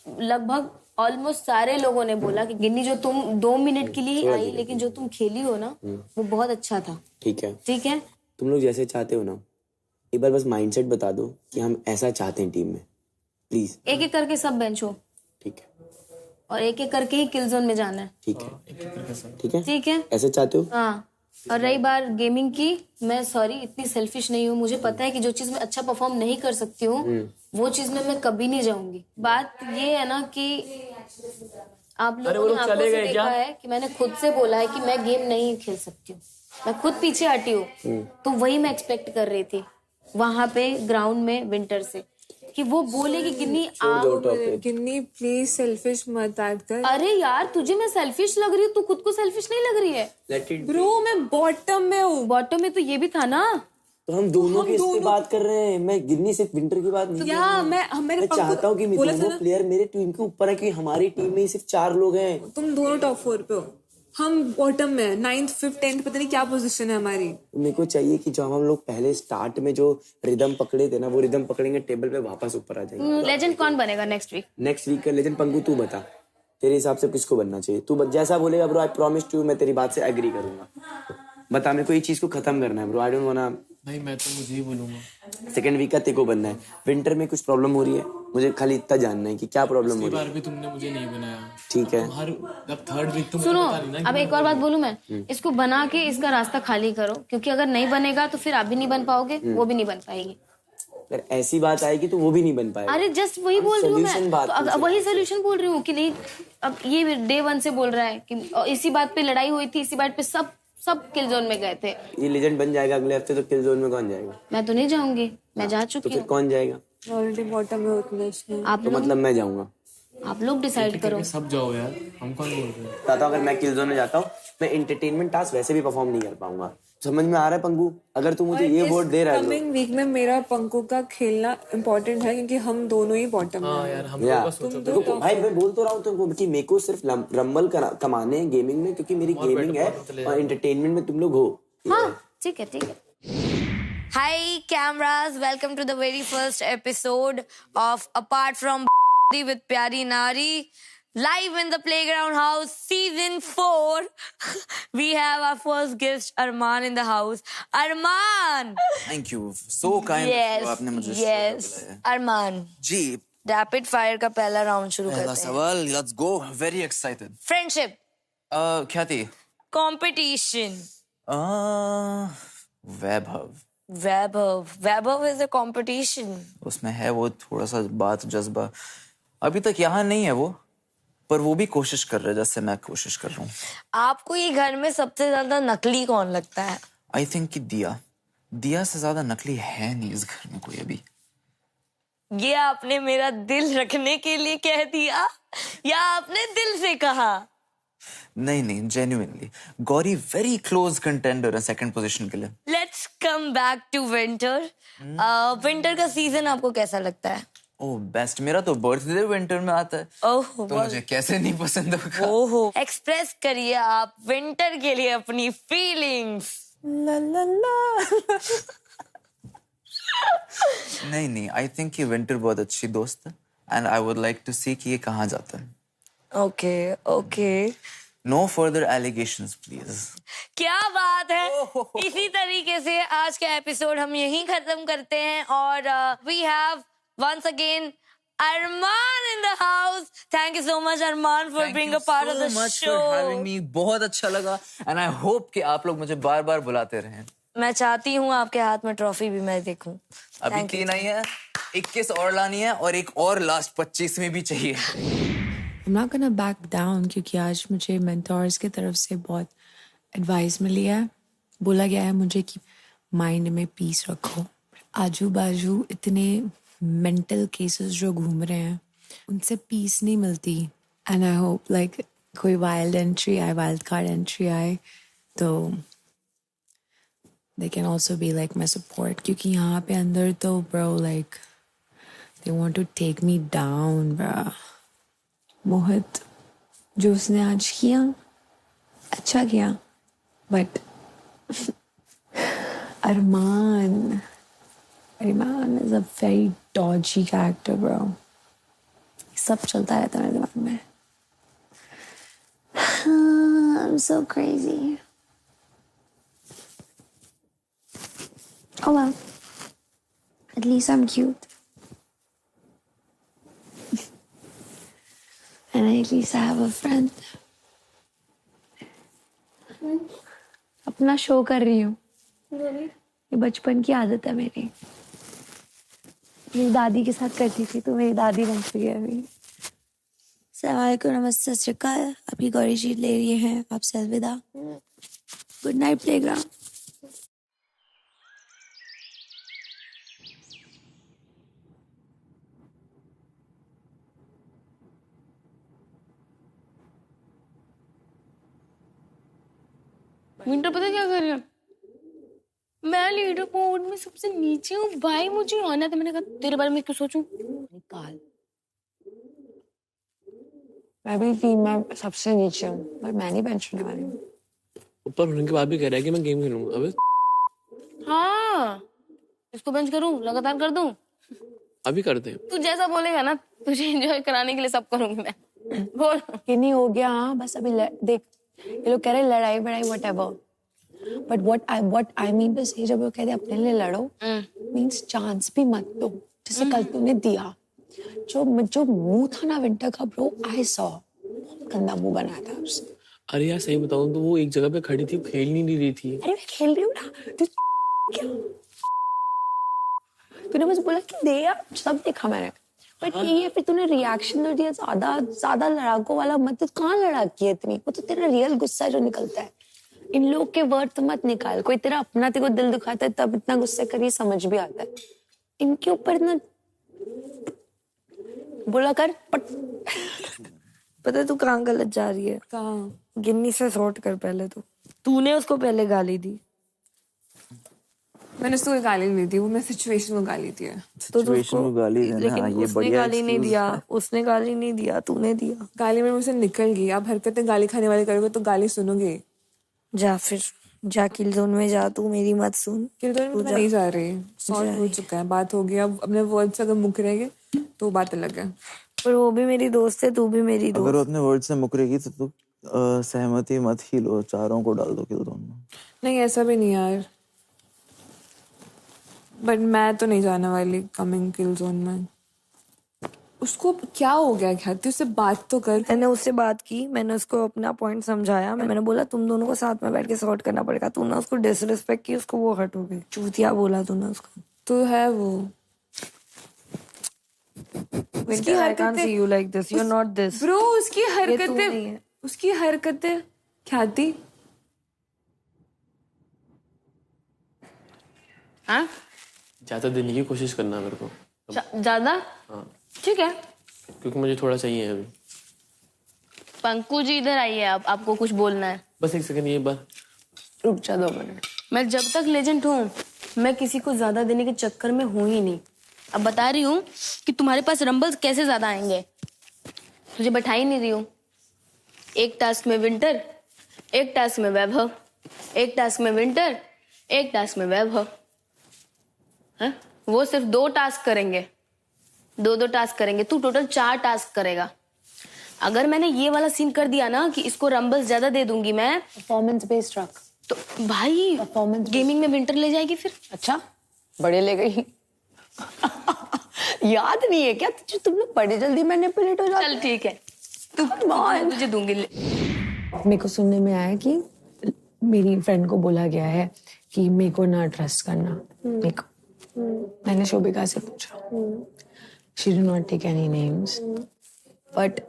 [SPEAKER 15] लगभग ऑलमोस्ट सारे लोगों ने बोला कि गिन्नी जो तुम 2 मिनट के लिए आई, लेकिन जो तुम खेली हो ना वो बहुत अच्छा था।
[SPEAKER 14] ठीक है,
[SPEAKER 15] ठीक है,
[SPEAKER 14] तुम लोग जैसे चाहते हो ना, एक बार बस माइंडसेट बता दो कि हम ऐसा चाहते हैं टीम में, प्लीज।
[SPEAKER 15] एक एक करके सब बेंच हो,
[SPEAKER 14] ठीक है,
[SPEAKER 15] और एक एक करके ही किल जोन में जाना है।
[SPEAKER 14] ठीक है, ठीक है,
[SPEAKER 15] ठीक है,
[SPEAKER 14] ऐसे चाहते हो?
[SPEAKER 15] हाँ। और रही बात गेमिंग की, मैं सॉरी इतनी सेल्फिश नहीं हूँ, मुझे पता है कि जो चीज मैं अच्छा परफॉर्म नहीं कर सकती हूँ वो चीज में मैं कभी नहीं जाऊंगी। बात ये है ना कि आप लोगों ने आंखों से देखा है कि मैंने खुद से बोला है कि मैं गेम नहीं खेल सकती हूँ, मैं खुद पीछे हटी हूँ। तो वही मैं एक्सपेक्ट कर रही थी वहां पे ग्राउंड में विंटर से, कि वो बोले कि
[SPEAKER 11] गिन्नी प्लीज सेल्फिश मत ऐड कर।
[SPEAKER 15] अरे यार तुझे मैं सेल्फिश लग रही हूँ, तू खुद को सेल्फिश नहीं लग रही है?
[SPEAKER 11] ब्रो मैं बॉटम में हूँ।
[SPEAKER 15] बॉटम में तो ये भी था ना,
[SPEAKER 14] तो हम दोनों की इसकी बात कर रहे हैं। मैं गिन्नी सिर्फ विंटर की बात नहीं कर रहा हूँ। मैं चाहता हूँ कि दोनों प्लेयर मेरे टीम के ऊपर है, कि हमारी टीम में सिर्फ 4 लोग हैं।
[SPEAKER 11] तुम दोनों टॉप 4 पे हो, हम बॉटम में, 9th 5th 10th पता नहीं क्या पोजीशन है हमारी।
[SPEAKER 14] मेरे को चाहिए कि जो हम लोग पहले स्टार्ट में जो रिदम पकड़े थे ना, वो रिदम पकड़ेंगे, टेबल पे वापस ऊपर आ जाएंगे।
[SPEAKER 15] लेजेंड कौन बनेगा नेक्स्ट वीक
[SPEAKER 14] का लेजेंड? पंकु तू बता, तेरे हिसाब से किसको बनना चाहिए? तू जैसा बोलेगा ब्रो, आई प्रॉमिस टू, मैं तेरी बात से एग्री करूंगा। बता, मेरे को ये चीज को खत्म करना है ब्रो, आई डोंट वांना।
[SPEAKER 8] नहीं, मैं तो मुझे ही बोलूंगा।
[SPEAKER 14] सेकंड वीक का तेको बनना है। विंटर में कुछ प्रॉब्लम हो रही है, मुझे खाली इतना जानना है कि क्या प्रॉब्लम हो रही है।
[SPEAKER 8] इस बार भी तुमने मुझे नहीं बनाया,
[SPEAKER 14] ठीक है?
[SPEAKER 8] हर थर्ड वीक तुम
[SPEAKER 15] सुनो, अब एक और बात बोलूं मैं, इसको बना के इसका रास्ता खाली करो, क्योंकि अगर नहीं बनेगा तो फिर आप भी नहीं बन पाओगे, वो भी नहीं बन पाएगी।
[SPEAKER 14] अगर ऐसी बात आएगी तो वो भी नहीं बन पाएगा।
[SPEAKER 15] अरे जस्ट वही बोल रही हूँ मैं, तो वही सोल्यूशन बोल रही हूँ कि नहीं। अब ये डे 1 से बोल रहा है कि इसी बात पे लड़ाई हुई थी, इसी बात पे सब किल जोन में गए थे।
[SPEAKER 14] ये लेजेंड बन जाएगा अगले हफ्ते, तो किल जोन में कौन जाएगा?
[SPEAKER 15] मैं तो नहीं जाऊंगी, मैं जा चुकी हूँ।
[SPEAKER 14] तो फिर कौन जाएगा?
[SPEAKER 11] ऑलरेडी बॉटम में उतने
[SPEAKER 15] आप
[SPEAKER 14] तो मतलब मैं जाऊंगा।
[SPEAKER 15] आप लोग डिसाइड करो।
[SPEAKER 8] सब जाओ यार, हम कौन बोल रहे हैं?
[SPEAKER 14] बताता हूँ, अगर मैं किल जोन में जाता हूँ, मैं एंटरटेनमेंट टास्क वैसे भी परफॉर्म नहीं कर पाऊंगा। समझ में आ रहा है पंकु? अगर तू मुझे ये वोट दे रहा है,
[SPEAKER 11] कमिंग वीक में मेरा पंकु का खेलना इम्पोर्टेंट है, क्योंकि हम दोनों ही बॉटम में हैं।
[SPEAKER 8] यार हम
[SPEAKER 14] भाई मैं बोल तो रहा हूँ तुमको कि मेरे को सिर्फ रंबल कमाने हैं गेमिंग में, क्योंकि मेरी गेमिंग है और एंटरटेनमेंट में तुम लोग हो।
[SPEAKER 15] हाँ ठीक है, ठीक है।
[SPEAKER 16] Hi cameras, welcome to the very first episode of Apart from with Pyari Nari, live in the Playground House season 4. We have our first guest Arman in the house. Arman!
[SPEAKER 17] Thank you, so kind.
[SPEAKER 16] Yes,
[SPEAKER 17] आपने मुझे
[SPEAKER 16] yes. Arman.
[SPEAKER 17] जी,
[SPEAKER 16] rapid fire का पहला round शुरू करते
[SPEAKER 17] पहला
[SPEAKER 16] हैं।
[SPEAKER 17] सवाल, let's go. Very excited.
[SPEAKER 16] Friendship,
[SPEAKER 17] क्या थी?
[SPEAKER 16] Competition.
[SPEAKER 17] Vaibhav
[SPEAKER 16] is a competition.
[SPEAKER 17] उसमें है वो थोड़ा सा बात, जज्बा। अभी तक यहाँ नहीं है वो, पर वो भी कोशिश कर रहा है जैसे मैं कोशिश कर रहा हूँ।
[SPEAKER 16] आपको ये घर में सबसे ज्यादा नकली कौन लगता है?
[SPEAKER 17] आई थिंक कि दिया से ज्यादा नकली है नहीं इस घर में कोई अभी।
[SPEAKER 16] ये आपने मेरा दिल रखने के लिए कह दिया या आपने दिल से कहा?
[SPEAKER 17] नहीं genuinely Gauri very close contender है सेकंड पोजीशन के लिए।
[SPEAKER 16] Let's come back to winter. Winter का सीजन आपको कैसा लगता है?
[SPEAKER 17] ओह बेस्ट, मेरा तो बर्थडे विंटर में आता है।
[SPEAKER 16] ओह
[SPEAKER 17] तो मुझे कैसे नहीं पसंद होगा।
[SPEAKER 16] ओहो, एक्सप्रेस करिए आप विंटर के लिए अपनी फीलिंग्स।
[SPEAKER 17] ला ला ला। नहीं आई थिंक कि विंटर बहुत अच्छी दोस्त है and I would like to see कि ये कहाँ जाता है।
[SPEAKER 16] Okay
[SPEAKER 17] no further allegations please.
[SPEAKER 16] क्या बात है। इसी तरीके से आज का एपिसोड हम यहीं खत्म करते हैं और we have once again Arman in the house. Thank you so much Arman for being a part of the show.
[SPEAKER 17] Thank you so much for having me. बहुत अच्छा लगा and I hope कि आप लोग मुझे बार-बार बुलाते रहें।
[SPEAKER 16] मैं चाहती हूँ आपके हाथ में ट्रॉफी भी मैं देखूं।
[SPEAKER 17] अभी 3 आई है, 21 और लानी है और एक और लास्ट 25 में भी चाहिए।
[SPEAKER 18] I'm not gonna back down क्योंकि आज मुझे mentors की तरफ से बहुत advice मिली है। बोला गया है मुझे कि mind में peace रखो। आजू बाजू इतने मेंटल केसेस जो घूम रहे हैं उनसे पीस नहीं मिलती एंड आई होप लाइक कोई वाइल्ड कार्ड एंट्री आए तो they can also be like my support क्योंकि यहाँ पे अंदर तो bro like they want to take me down bro. Mohit जो उसने आज किया अच्छा किया but Arman is a very dodgy character, bro. सब चलता रहता है मेरे दिमाग में। I'm so crazy. Oh well. At least I'm cute. And at least I have a friend. अपना शो कर रही हूँ। ये बचपन की आदत है मेरी। मेरी दादी के साथ करती थी तो मेरी दादी बन चुकी है अभी। अस्सलामुअलैकुम, नमस्ते, सत श्री अकाल। अभी गौरी जी ले रही हैं आपसे अलविदा। Good night playground.
[SPEAKER 15] विंटर पता क्या कर रही है? मैं लीडर बोर्ड में सबसे नीचे हूँ भाई, मुझे आना था। मैंने कहा तेरे बारे में क्यों सोचूं? निकाल।
[SPEAKER 18] मैं भी टीम में सबसे नीचे हूँ पर मैं नहीं बेंच होने वाली हूँ।
[SPEAKER 8] ऊपर होने के बाद भी कह रहा है कि मैं गेम खेलूंगा। अबे
[SPEAKER 15] हाँ, इसको बेंच करूँ, लगातार कर दूँ?
[SPEAKER 8] अभी करते हैं।
[SPEAKER 15] तू जैसा बोलेगा ना, तुझे एंजॉय कराने के लिए सब करूंगी मैं। बोल।
[SPEAKER 18] कि नहीं हो गया। हाँ बस अभी देख ये लोग कह रहे लड़ाई बड़ाई whatever. But what I mean to say, जब वो कहते अपने लिए लड़ो, means चांस भी मत दो। जैसे कल तूने दिया, जो मुंह था ना विंटर का ब्रो, I saw, गंदा मुंह बनाया था उसने।
[SPEAKER 8] अरे यार सही बताऊं तो वो एक जगह पे खड़ी थी, खेल नहीं रही थी।
[SPEAKER 18] अरे मैं खेल रही हूँ ना, तू क्या? तूने बस बोला कि दे यार, सब देखा मैंने। बट ये फिर तूने रिएक्शन दे दिया ज्यादा लड़ाकों वाला मत। कहाँ लड़ाकी है इतनी? वो तो तेरा रियल गुस्सा जो निकलता है। इन लोग के वर्ड मत निकाल। कोई तेरा अपना तेरे को दिल दुखाता है तब इतना गुस्से करिए, समझ भी आता है। इनके ऊपर इतना बोला कर
[SPEAKER 16] पता है तू कहाँ गलत जा रही है?
[SPEAKER 18] कहाँ?
[SPEAKER 16] गिन्नी से सॉर्ट कर पहले तो। तूने उसको पहले गाली दी।
[SPEAKER 11] मैंने उसको गाली नहीं दी, वो मैं सिचुएशन को गाली दी है।
[SPEAKER 17] सिचुएशन को गाली देना,
[SPEAKER 16] लेकिन
[SPEAKER 17] ये
[SPEAKER 16] उसने
[SPEAKER 17] बढ़िया
[SPEAKER 16] गाली नहीं दिया, उसने गाली नहीं दिया, तूने दिया।
[SPEAKER 11] गाली में मुझसे निकल गई। आप हरकतें गाली खाने वाली करोगे तो गाली सुनोगे।
[SPEAKER 16] जा फिर जा, किल जोन में जा, तू मेरी मत सुन।
[SPEAKER 11] किल जोन में नहीं जा रही, सॉर्ट हो चुका है, बात हो गई। अब अपने वर्ड से अगर मुक रहेंगे तो बात अलग है।
[SPEAKER 16] पर वो भी मेरी दोस्त है, तू भी मेरी दोस्त।
[SPEAKER 17] अगर वो अपने वर्ड से मुकरेगी तो तू सहमति मत ही लो, चारों को डाल दो किल जोन में।
[SPEAKER 11] नहीं ऐसा भी नहीं यार, बट मैं तो नहीं जाने वाली कमिंग किल जोन में। उसको क्या हो गया? क्या उससे बात तो कर।
[SPEAKER 16] मैंने उससे बात की, मैंने उसको अपना पॉइंट समझाया। मैंने बोला तुम दोनों को साथ में बैठ के सॉर्ट करना पड़ेगा। तूने उसको डिसरिस्पेक्ट की, उसको वो हर्ट हो गई। चूतिया बोला तूने उसको।
[SPEAKER 11] तो है वो
[SPEAKER 16] उसकी हरकतें। See you like this, you're not this.
[SPEAKER 11] Bro उसकी हरकतें क्या थी?
[SPEAKER 15] हाँ?
[SPEAKER 8] ज्यादा देने की कोशिश करना मेरे को।
[SPEAKER 15] ज्यादा?
[SPEAKER 8] हाँ
[SPEAKER 15] ठीक है,
[SPEAKER 8] क्योंकि मुझे थोड़ा चाहिए अभी।
[SPEAKER 15] पंकु जी इधर आइए, आपको कुछ बोलना है।
[SPEAKER 8] बस एक सेकंड, ये बार
[SPEAKER 15] रुक जा 2 मिनट। मैं जब तक लेजेंड हूँ मैं किसी को ज्यादा देने के चक्कर में हूँ ही नहीं। अब बता रही हूँ कि तुम्हारे पास रंबल्स कैसे ज्यादा आएंगे, तुझे बैठा ही नहीं रही हूँ। एक टास्क में विंटर, एक टास्क में वैभव, एक टास्क में विंटर, एक टास्क में वैभव। है वो सिर्फ 2 टास्क करेंगे, 2 टास्क करेंगे। तू टोटल 4 टास्क करेगा। अगर मैंने ये वाला सीन कर दिया ना कि इसको रंबल्स ज्यादा दे दूंगी मैं,
[SPEAKER 18] परफॉर्मेंस बेस्ड रख
[SPEAKER 15] तो भाई परफॉर्मेंस गेमिंग में विंटर ले जाएगी फिर।
[SPEAKER 18] अच्छा बड़े ले गई याद नहीं है क्या तुम लोग बड़े जल्दी मैनिपुलेट हो जाते।
[SPEAKER 15] चल ठीक है, तुझे दूंगी।
[SPEAKER 18] मेरे को सुनने में आया कि मेरी फ्रेंड को बोला गया है कि मेरे को ना ट्रस्ट करना। मेरे को मैंने शोभिका से पूछा, she do not take any names but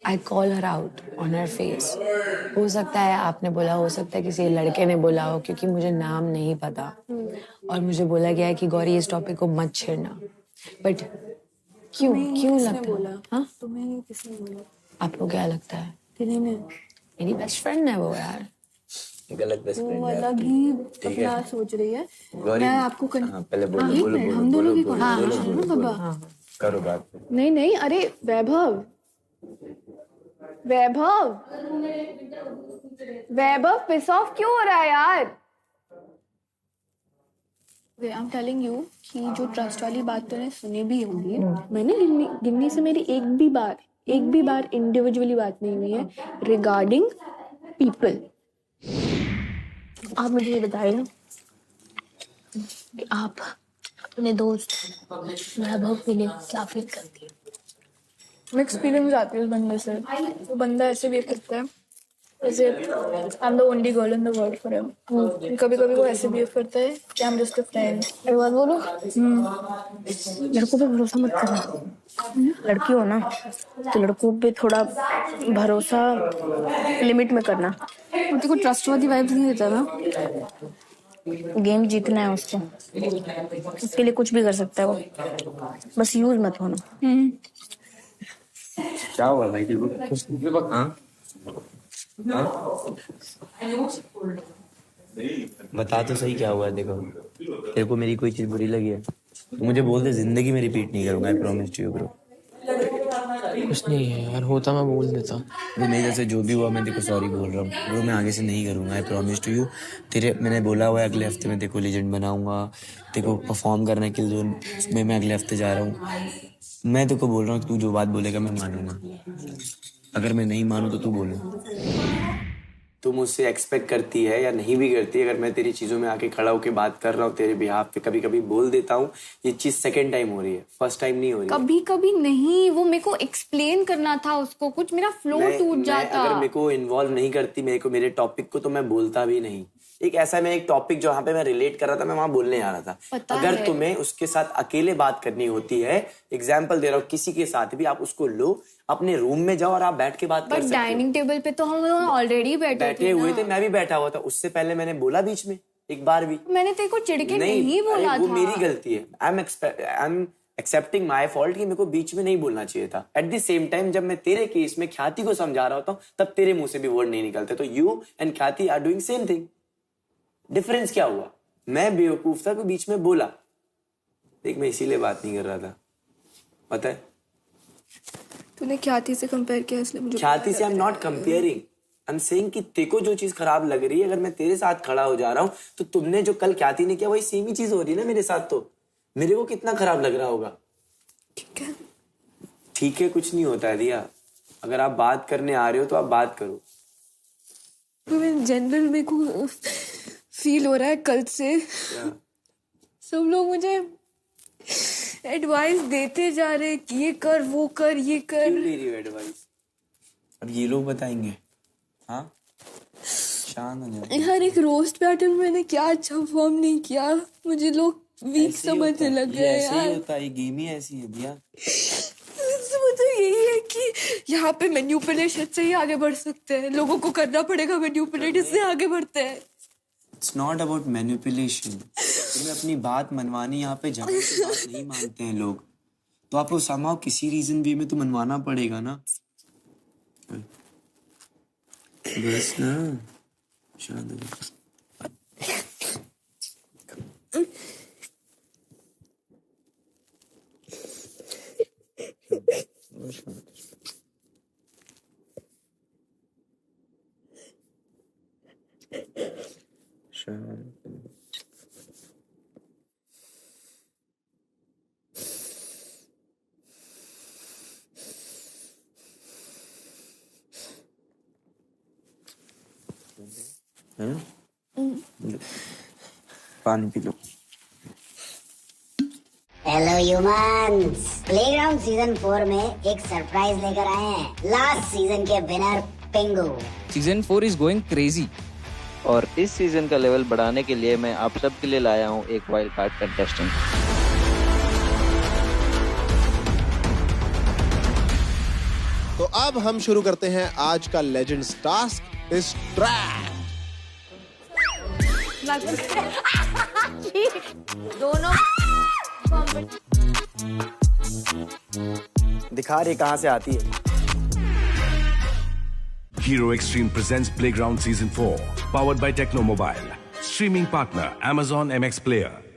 [SPEAKER 18] I call her out on her face. हो सकता है आपने बोला, हो सकता है किसी लड़के ने बोला हो, क्योंकि मुझे नाम नहीं पता। और मुझे बोला गया है कि गौरी इस टॉपिक को मत छेड़ना। बट क्यों लगता है? हाँ
[SPEAKER 11] तुम्हें किसने बोला?
[SPEAKER 18] आपको क्या लगता है?
[SPEAKER 11] किन्हीं ने?
[SPEAKER 18] मेरी बेस्ट फ्रेंड है वो यार।
[SPEAKER 14] गलत बेस्ट फ्रेंड
[SPEAKER 11] वो
[SPEAKER 14] है
[SPEAKER 11] अलग ही अपना सोच रही है।
[SPEAKER 14] गौरी,
[SPEAKER 11] मैं आपको
[SPEAKER 14] पहले बोलो
[SPEAKER 11] हम दोनों की
[SPEAKER 14] करो बात।
[SPEAKER 11] नहीं अरे वैभव पिस ऑफ क्यों हो रहा है यार? आई एम टेलिंग यू कि जो ट्रस्ट वाली बात तूने सुनी भी होगी, मैंने गिन्नी से मेरी एक भी बार इंडिविजुअली बात नहीं हुई है रिगार्डिंग पीपल। आप मुझे ये बताइए कि आप अपने दोस्त वैभव के लिए क्या फील करती है? मिक्स फीलिंग्स आती है उस बंदे से। वो बंदा ऐसे बिहेव करता है जैसे I am the only girl in the world for him. कभी कभी वो ऐसे बिहेव करता है कि I am just a friend. एक बात बोलो, लड़कों पे भरोसा मत करना। लड़की हो ना तो लड़कों पे थोड़ा भरोसा लिमिट में करना। तेरे को ट्रस्टवर्दी वाइब्स नहीं देता ना। गेम जीतना है उसको, उसके लिए कुछ भी कर सकता है वो, बस यूज मत होना।
[SPEAKER 14] क्या हुआ भाई? हाँ? बता तो सही क्या हुआ। देखो तेरे को मेरी कोई चीज बुरी लगी है तो मुझे बोल दे, जिंदगी में रिपीट नहीं करूंगा। I promise to you bro.
[SPEAKER 8] कुछ नहीं है यार, होता मैं बोल देता।
[SPEAKER 14] वो मेरे जैसे जो भी हुआ मैं देखो सॉरी बोल रहा हूँ ब्रो। मैं आगे से नहीं करूंगा। I promise to you. तेरे मैंने बोला हुआ है अगले हफ्ते में देखो लेजेंड बनाऊंगा, देखो परफॉर्म करने के लिए उसमें मैं अगले हफ्ते जा रहा हूँ। मैं तेको बोल रहा हूँ तू जो बात बोलेगा मैं मानूंगा। अगर मैं नहीं मानूं तो तू बोले। तू मुझसे एक्सपेक्ट करती है या नहीं भी करती है, अगर मैं तेरी चीजों में आके खड़ा होकर बात कर रहा हूँ तेरे बिहाफ पे, कभी कभी बोल देता हूँ। ये चीज सेकंड टाइम हो रही है, फर्स्ट टाइम नहीं हो रही।
[SPEAKER 11] कभी कभी नहीं, वो मेरे को एक्सप्लेन करना था उसको कुछ, मेरा फ्लो टूट जाता।
[SPEAKER 14] अगर मेरे को इन्वॉल्व नहीं करती मेरे टॉपिक को तो मैं बोलता भी नहीं। एक ऐसा मैं एक टॉपिक जहाँ पे मैं रिलेट कर रहा था मैं वहां बोलने आ रहा था। अगर तुम्हें उसके साथ अकेले बात करनी होती है, एग्जाम्पल दे रहा हूँ, किसी के साथ भी आप उसको लो, अपने रूम में जाओ और आप बैठ के बात कर सकते हो।
[SPEAKER 11] डाइनिंग टेबल पे तो हम ऑलरेडी बैठे
[SPEAKER 14] हुए थे, मैं भी बैठा हुआ था। उससे पहले मैंने बोला बीच में एक बार भी?
[SPEAKER 11] मैंने तेरे को चिढ़के नहीं बोला
[SPEAKER 14] वो
[SPEAKER 11] था।
[SPEAKER 14] मेरी गलती है। I am accepting my fault कि मेरे को बीच में नहीं बोलना चाहिए था। एट द सेम टाइम जब मैं तेरे केस में ख्याति को समझा रहा होता हूँ तब तेरे मुंह से भी वर्ड नहीं निकलते। तो you and Khyati are doing same thing. Difference क्या हुआ? मैं बेवकूफ था कि बीच में बोला। देख मैं इसीलिए बात नहीं कर रहा था, पता है?
[SPEAKER 11] तूने ख्याति से कंपेयर किया इसलिए मुझे।
[SPEAKER 14] ख्याति से I am not comparing, I am saying कि तेको जो चीज खराब लग रही है, अगर मैं तेरे साथ खड़ा हो जा रहा हूं तो तुमने जो कल ख्याति ने किया वही सेम ही चीज हो रही है ना मेरे साथ। तो मेरे को कितना खराब लग रहा होगा? ठीक है कुछ नहीं होता है दिया। अगर आप बात करने आ रहे हो तो आप बात करो।
[SPEAKER 11] जनरल मेरे को फील हो रहा है कल से सब लोग मुझे एडवाइस देते जा रहे कि ये कर वो कर ये कर।
[SPEAKER 14] क्यों दे रही हो एडवाइस? अब ये लोग बताएंगे। हाँ शांत हो जाओ।
[SPEAKER 11] हर एक रोस्ट पैटर्न मैंने क्या अच्छा परफॉर्म नहीं किया, मुझे लोग वीक समझने लग गए यार।
[SPEAKER 14] ऐसे ही होता है, गेम ही ऐसी है दिया।
[SPEAKER 11] तो यही है कि यहाँ पे मैन्युपुलेशन से ही आगे बढ़ सकते हैं, लोगों को करना पड़ेगा मैन्युपुलेट, इससे आगे बढ़ते हैं।
[SPEAKER 14] It's not about manipulation. तुम्हें अपनी बात मनवानी, यहाँ पे झगड़े की बात नहीं मानते हैं लोग, तो आपको somehow किसी रीजन वे में तो मनवाना पड़ेगा ना। बस ना शांत हो जा। पानी P low.
[SPEAKER 1] Hello humans, playground season 4 में एक सरप्राइज लेकर आए हैं। लास्ट सीजन के winner पिंगू।
[SPEAKER 19] Season 4 is going crazy.
[SPEAKER 20] और इस सीजन का लेवल बढ़ाने के लिए मैं आप सब के लिए लाया हूँ एक वाइल्ड कार्ड कंटेस्टेंट।
[SPEAKER 6] तो अब हम शुरू करते हैं आज का लेजेंड्स टास्क इस ट्रैक।
[SPEAKER 16] दोनों
[SPEAKER 14] दिखा रही कहाँ से आती है।
[SPEAKER 7] Hero Extreme presents Playground Season 4, powered by Techno Mobile. Streaming partner Amazon MX Player.